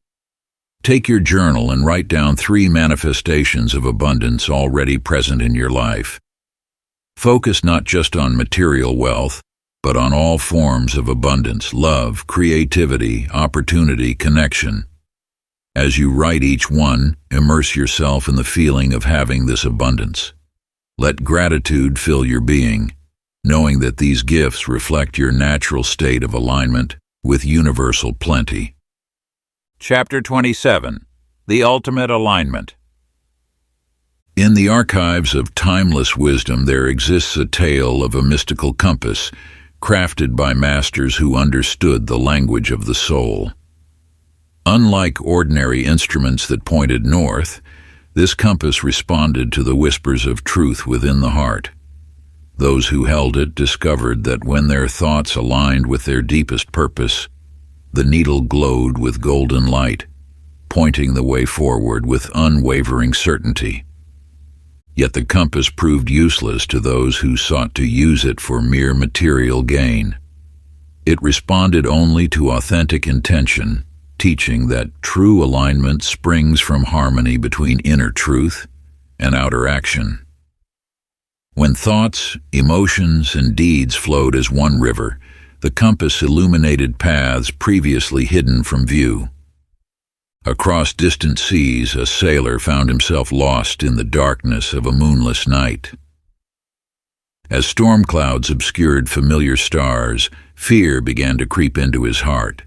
Take your journal and write down 3 manifestations of abundance already present in your life. Focus not just on material wealth, but on all forms of abundance: love, creativity, opportunity, connection. As you write each one, immerse yourself in the feeling of having this abundance. Let gratitude fill your being, knowing that these gifts reflect your natural state of alignment with universal plenty. Chapter 27, The Ultimate Alignment. In the archives of timeless wisdom, there exists a tale of a mystical compass, crafted by masters who understood the language of the soul. Unlike ordinary instruments that pointed north, this compass responded to the whispers of truth within the heart. Those who held it discovered that when their thoughts aligned with their deepest purpose, the needle glowed with golden light, pointing the way forward with unwavering certainty. Yet the compass proved useless to those who sought to use it for mere material gain. It responded only to authentic intention, teaching that true alignment springs from harmony between inner truth and outer action. When thoughts, emotions, and deeds flowed as one river, the compass illuminated paths previously hidden from view. Across distant seas, a sailor found himself lost in the darkness of a moonless night. As storm clouds obscured familiar stars, fear began to creep into his heart.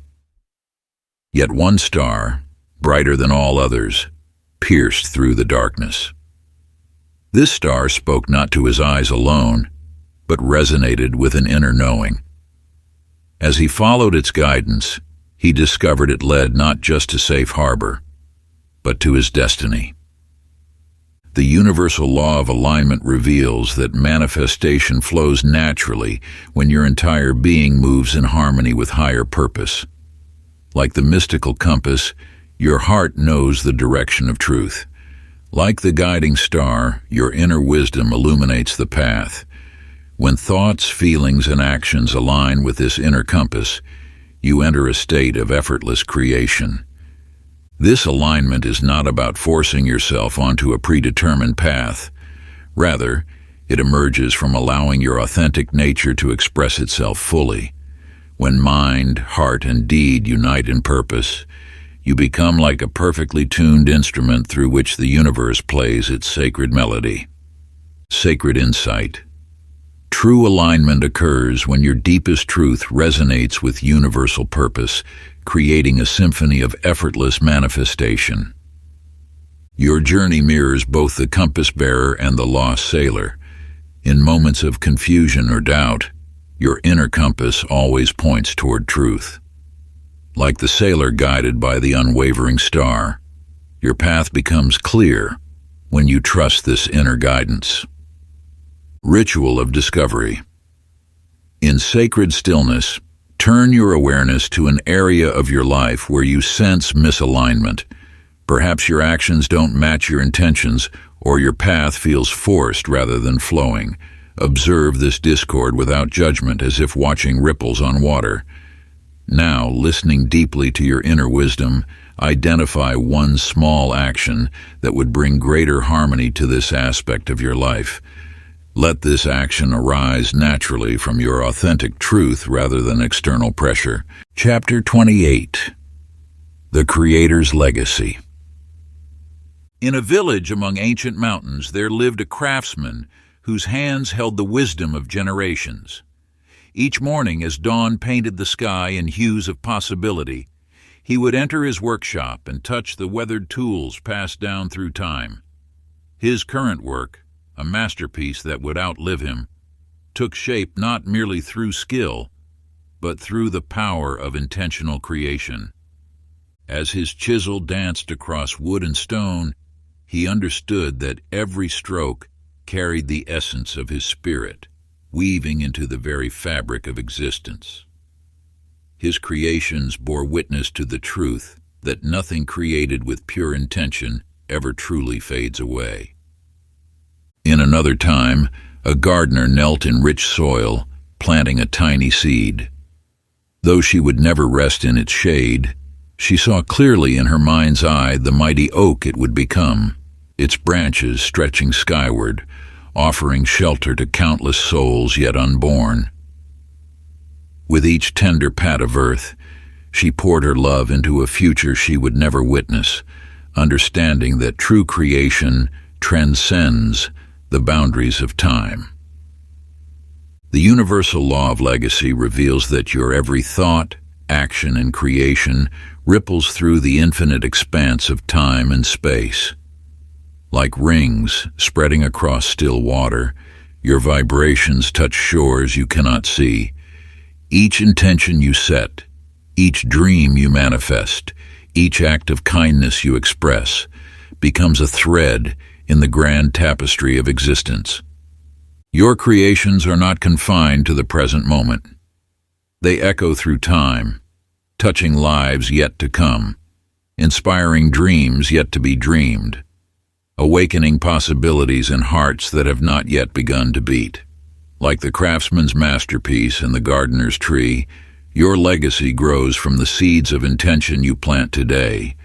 Yet one star, brighter than all others, pierced through the darkness. This star spoke not to his eyes alone, but resonated with an inner knowing. As he followed its guidance, he discovered it led not just to safe harbor, but to his destiny. The universal law of alignment reveals that manifestation flows naturally when your entire being moves in harmony with higher purpose. Like the mystical compass, your heart knows the direction of truth. Like the guiding star, your inner wisdom illuminates the path. When thoughts, feelings, and actions align with this inner compass, you enter a state of effortless creation. This alignment is not about forcing yourself onto a predetermined path. Rather, it emerges from allowing your authentic nature to express itself fully. When mind, heart, and deed unite in purpose, you become like a perfectly tuned instrument through which the universe plays its sacred melody. Sacred insight. True alignment occurs when your deepest truth resonates with universal purpose, creating a symphony of effortless manifestation. Your journey mirrors both the compass bearer and the lost sailor. In moments of confusion or doubt, your inner compass always points toward truth. Like the sailor guided by the unwavering star, your path becomes clear when you trust this inner guidance. Ritual of discovery. In sacred stillness, turn your awareness to an area of your life where you sense misalignment. Perhaps your actions don't match your intentions, or your path feels forced rather than flowing. Observe this discord without judgment, as if watching ripples on water. Now, listening deeply to your inner wisdom, identify one small action that would bring greater harmony to this aspect of your life. Let this action arise naturally from your authentic truth rather than external pressure. Chapter 28. The Creator's Legacy. In a village among ancient mountains, there lived a craftsman whose hands held the wisdom of generations. Each morning, as dawn painted the sky in hues of possibility, he would enter his workshop and touch the weathered tools passed down through time. His current work, a masterpiece that would outlive him, took shape not merely through skill, but through the power of intentional creation. As his chisel danced across wood and stone, he understood that every stroke carried the essence of his spirit, weaving into the very fabric of existence. His creations bore witness to the truth that nothing created with pure intention ever truly fades away. In another time, a gardener knelt in rich soil, planting a tiny seed. Though she would never rest in its shade, she saw clearly in her mind's eye the mighty oak it would become, its branches stretching skyward, offering shelter to countless souls yet unborn. With each tender pat of earth, she poured her love into a future she would never witness, understanding that true creation transcends the boundaries of time. The universal law of legacy reveals that your every thought, action, and creation ripples through the infinite expanse of time and space. Like rings spreading across still water, your vibrations touch shores you cannot see. Each intention you set, each dream you manifest, each act of kindness you express, becomes a thread in the grand tapestry of existence. Your creations are not confined to the present moment. They echo through time, touching lives yet to come, inspiring dreams yet to be dreamed, awakening possibilities in hearts that have not yet begun to beat. Like the craftsman's masterpiece and the gardener's tree, your legacy grows from the seeds of intention you plant today.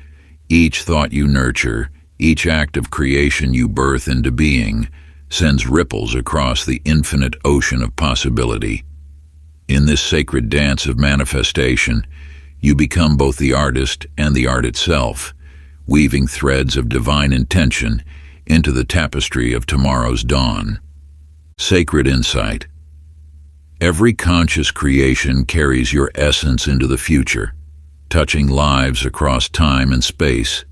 Each thought you nurture, each act of creation you birth into being, sends ripples across the infinite ocean of possibility. In this sacred dance of manifestation, you become both the artist and the art itself, weaving threads of divine intention into the tapestry of tomorrow's dawn. Sacred insight. Every conscious creation carries your essence into the future, touching lives across time and space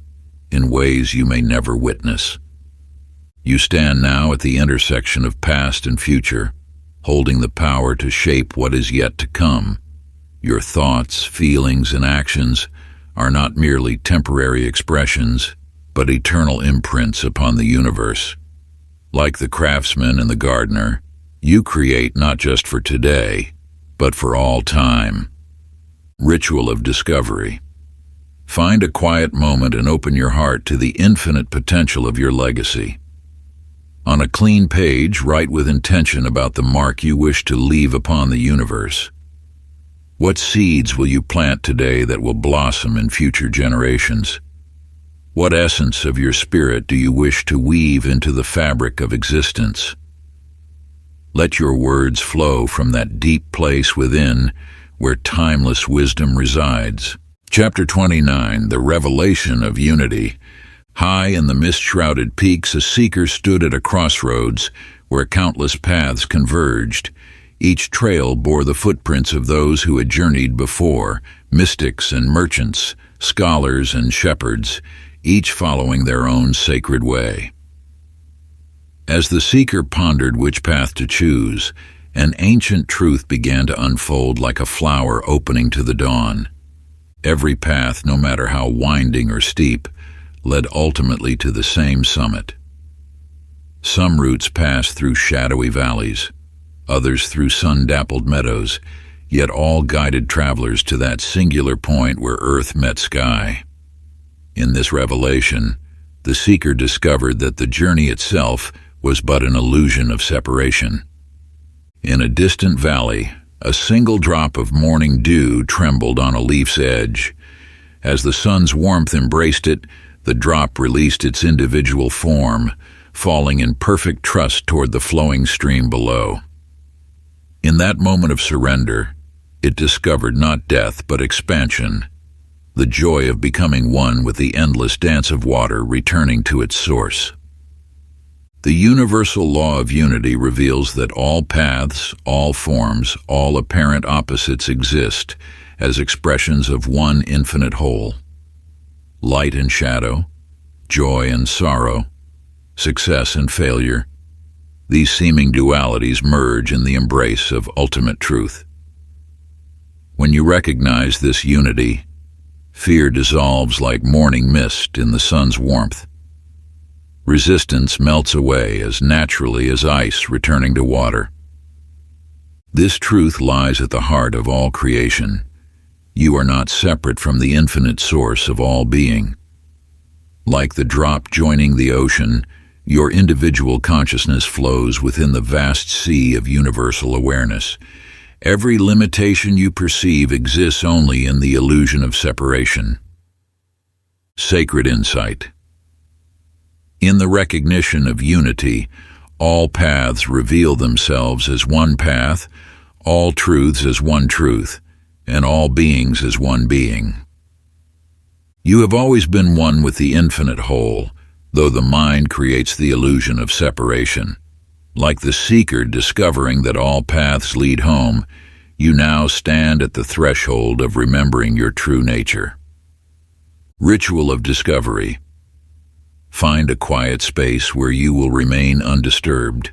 in ways you may never witness. You stand now at the intersection of past and future, holding the power to shape what is yet to come. Your thoughts, feelings, and actions are not merely temporary expressions, but eternal imprints upon the universe. Like the craftsman and the gardener, you create not just for today, but for all time. Ritual of discovery. Find a quiet moment and open your heart to the infinite potential of your legacy. On a clean page, write with intention about the mark you wish to leave upon the universe. What seeds will you plant today that will blossom in future generations? What essence of your spirit do you wish to weave into the fabric of existence? Let your words flow from that deep place within where timeless wisdom resides. Chapter 29, The Revelation of Unity. High in the mist-shrouded peaks, a seeker stood at a crossroads where countless paths converged. Each trail bore the footprints of those who had journeyed before, mystics and merchants, scholars and shepherds, each following their own sacred way. As the seeker pondered which path to choose, an ancient truth began to unfold like a flower opening to the dawn. Every path, no matter how winding or steep, led ultimately to the same summit. Some routes passed through shadowy valleys, others through sun-dappled meadows, yet all guided travelers to that singular point where earth met sky. In this revelation, the seeker discovered that the journey itself was but an illusion of separation. In a distant valley, a single drop of morning dew trembled on a leaf's edge. As the sun's warmth embraced it, the drop released its individual form, falling in perfect trust toward the flowing stream below. In that moment of surrender, it discovered not death but expansion, the joy of becoming one with the endless dance of water returning to its source. The universal law of unity reveals that all paths, all forms, all apparent opposites exist as expressions of one infinite whole. Light and shadow, joy and sorrow, success and failure, these seeming dualities merge in the embrace of ultimate truth. When you recognize this unity, fear dissolves like morning mist in the sun's warmth. Resistance melts away as naturally as ice returning to water. This truth lies at the heart of all creation. You are not separate from the infinite source of all being. Like the drop joining the ocean, your individual consciousness flows within the vast sea of universal awareness. Every limitation you perceive exists only in the illusion of separation. Sacred insight. In the recognition of unity, all paths reveal themselves as one path, all truths as one truth, and all beings as one being. You have always been one with the infinite whole, though the mind creates the illusion of separation. Like the seeker discovering that all paths lead home, you now stand at the threshold of remembering your true nature. Ritual of discovery. Find a quiet space where you will remain undisturbed.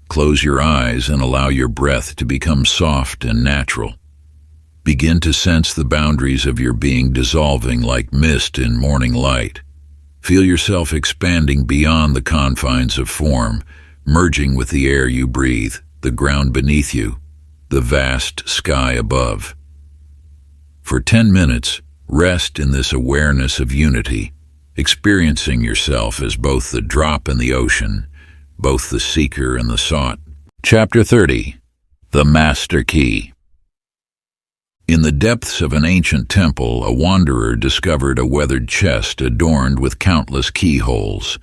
Close your eyes and allow your breath to become soft and natural. Begin to sense the boundaries of your being dissolving like mist in morning light. Feel yourself expanding beyond the confines of form, merging with the air you breathe, the ground beneath you, the vast sky above. For 10 minutes, rest in this awareness of unity, experiencing yourself as both the drop in the ocean, both the seeker and the sought. Chapter 30. The Master Key. In the depths of an ancient temple, a wanderer discovered a weathered chest adorned with countless keyholes.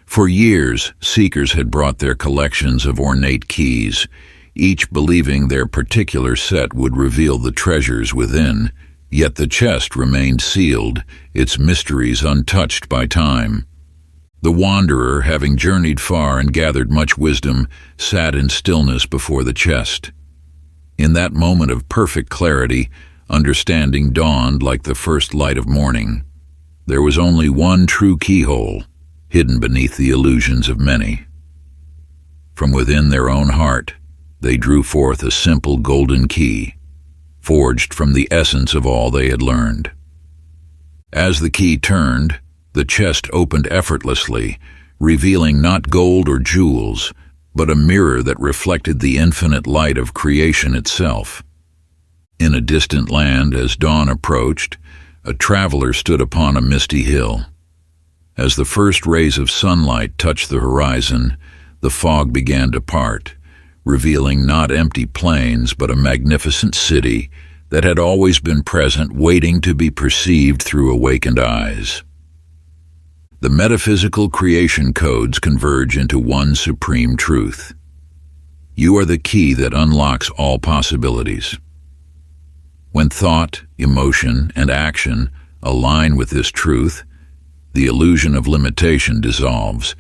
For years, seekers had brought their collections of ornate keys, each believing their particular set would reveal the treasures within, yet the chest remained sealed, its mysteries untouched by time. The wanderer, having journeyed far and gathered much wisdom, sat in stillness before the chest. In that moment of perfect clarity, understanding dawned like the first light of morning. There was only one true keyhole, hidden beneath the illusions of many. From within their own heart, they drew forth a simple golden key, forged from the essence of all they had learned. As the key turned, the chest opened effortlessly, revealing not gold or jewels, but a mirror that reflected the infinite light of creation itself. In a distant land, as dawn approached, a traveler stood upon a misty hill. As the first rays of sunlight touched the horizon, the fog began to part, revealing not empty plains but a magnificent city that had always been present, waiting to be perceived through awakened eyes. The metaphysical creation codes converge into one supreme truth. You are the key that unlocks all possibilities. When thought, emotion, and action align with this truth, the illusion of limitation dissolves.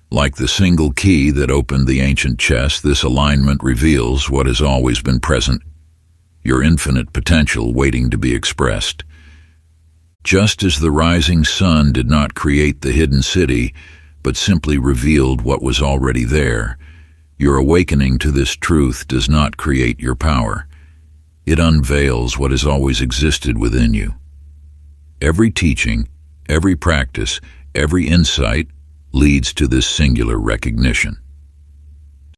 Like the single key that opened the ancient chest, this alignment reveals what has always been present, your infinite potential waiting to be expressed. Just as the rising sun did not create the hidden city, but simply revealed what was already there, your awakening to this truth does not create your power. It unveils what has always existed within you. Every teaching, every practice, every insight leads to this singular recognition.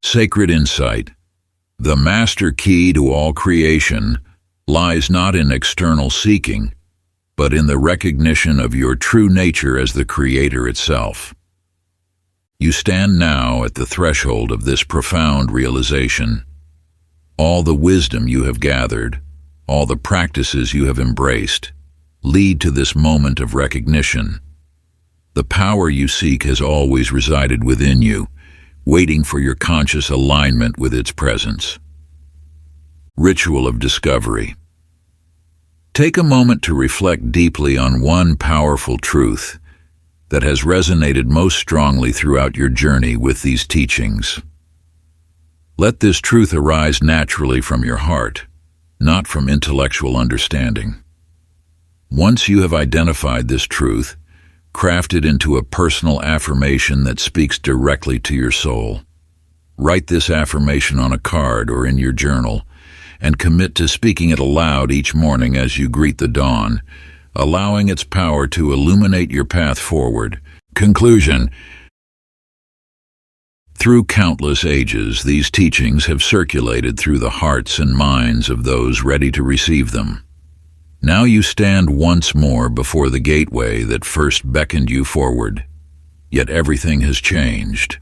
Sacred insight, the master key to all creation, lies not in external seeking, but in the recognition of your true nature as the Creator itself. You stand now at the threshold of this profound realization. All the wisdom you have gathered, all the practices you have embraced, lead to this moment of recognition. The power you seek has always resided within you, waiting for your conscious alignment with its presence. Ritual of discovery. Take a moment to reflect deeply on one powerful truth that has resonated most strongly throughout your journey with these teachings. Let this truth arise naturally from your heart, not from intellectual understanding. Once you have identified this truth, craft it into a personal affirmation that speaks directly to your soul. Write this affirmation on a card or in your journal, and commit to speaking it aloud each morning as you greet the dawn, allowing its power to illuminate your path forward. Conclusion. Through countless ages, these teachings have circulated through the hearts and minds of those ready to receive them. Now you stand once more before the gateway that first beckoned you forward, yet everything has changed.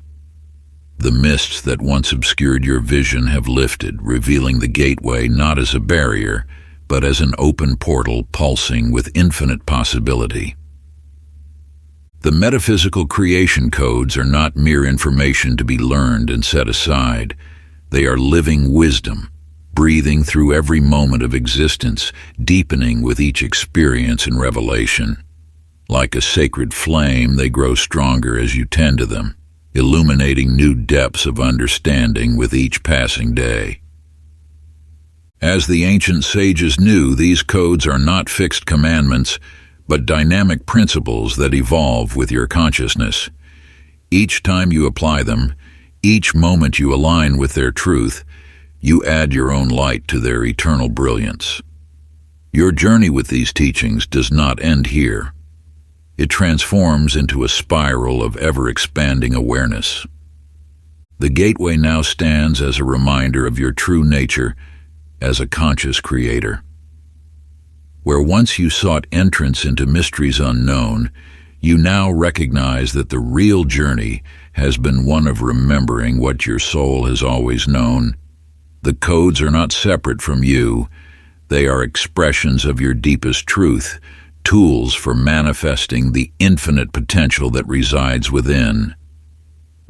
The mists that once obscured your vision have lifted, revealing the gateway not as a barrier, but as an open portal pulsing with infinite possibility. The metaphysical creation codes are not mere information to be learned and set aside. They are living wisdom, breathing through every moment of existence, deepening with each experience and revelation. Like a sacred flame, they grow stronger as you tend to them, illuminating new depths of understanding with each passing day. As the ancient sages knew, these codes are not fixed commandments, but dynamic principles that evolve with your consciousness. Each time you apply them, each moment you align with their truth, you add your own light to their eternal brilliance. Your journey with these teachings does not end here. It transforms into a spiral of ever-expanding awareness. The gateway now stands as a reminder of your true nature as a conscious creator. Where once you sought entrance into mysteries unknown, you now recognize that the real journey has been one of remembering what your soul has always known. The codes are not separate from you. They are expressions of your deepest truth, tools for manifesting the infinite potential that resides within.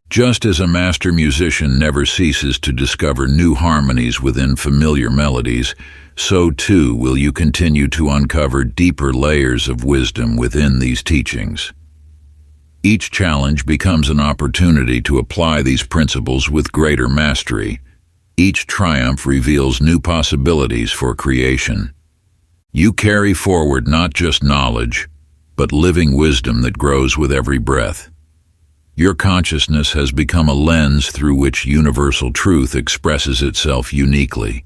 Just as a master musician never ceases to discover new harmonies within familiar melodies, so too will you continue to uncover deeper layers of wisdom within these teachings. Each challenge becomes an opportunity to apply these principles with greater mastery. Each triumph reveals new possibilities for creation. You carry forward not just knowledge, but living wisdom that grows with every breath. Your consciousness has become a lens through which universal truth expresses itself uniquely.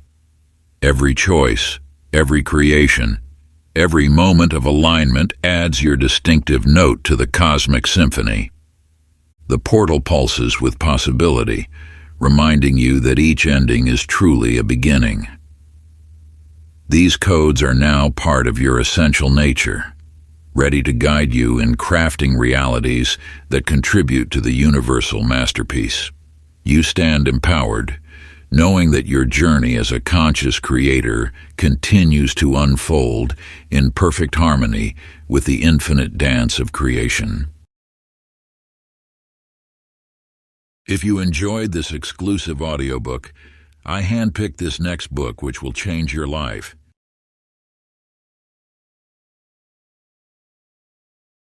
Every choice, every creation, every moment of alignment adds your distinctive note to the cosmic symphony. The portal pulses with possibility, reminding you that each ending is truly a beginning. These codes are now part of your essential nature, ready to guide you in crafting realities that contribute to the universal masterpiece. You stand empowered, knowing that your journey as a conscious creator continues to unfold in perfect harmony with the infinite dance of creation. If you enjoyed this exclusive audiobook, I handpicked this next book which will change your life.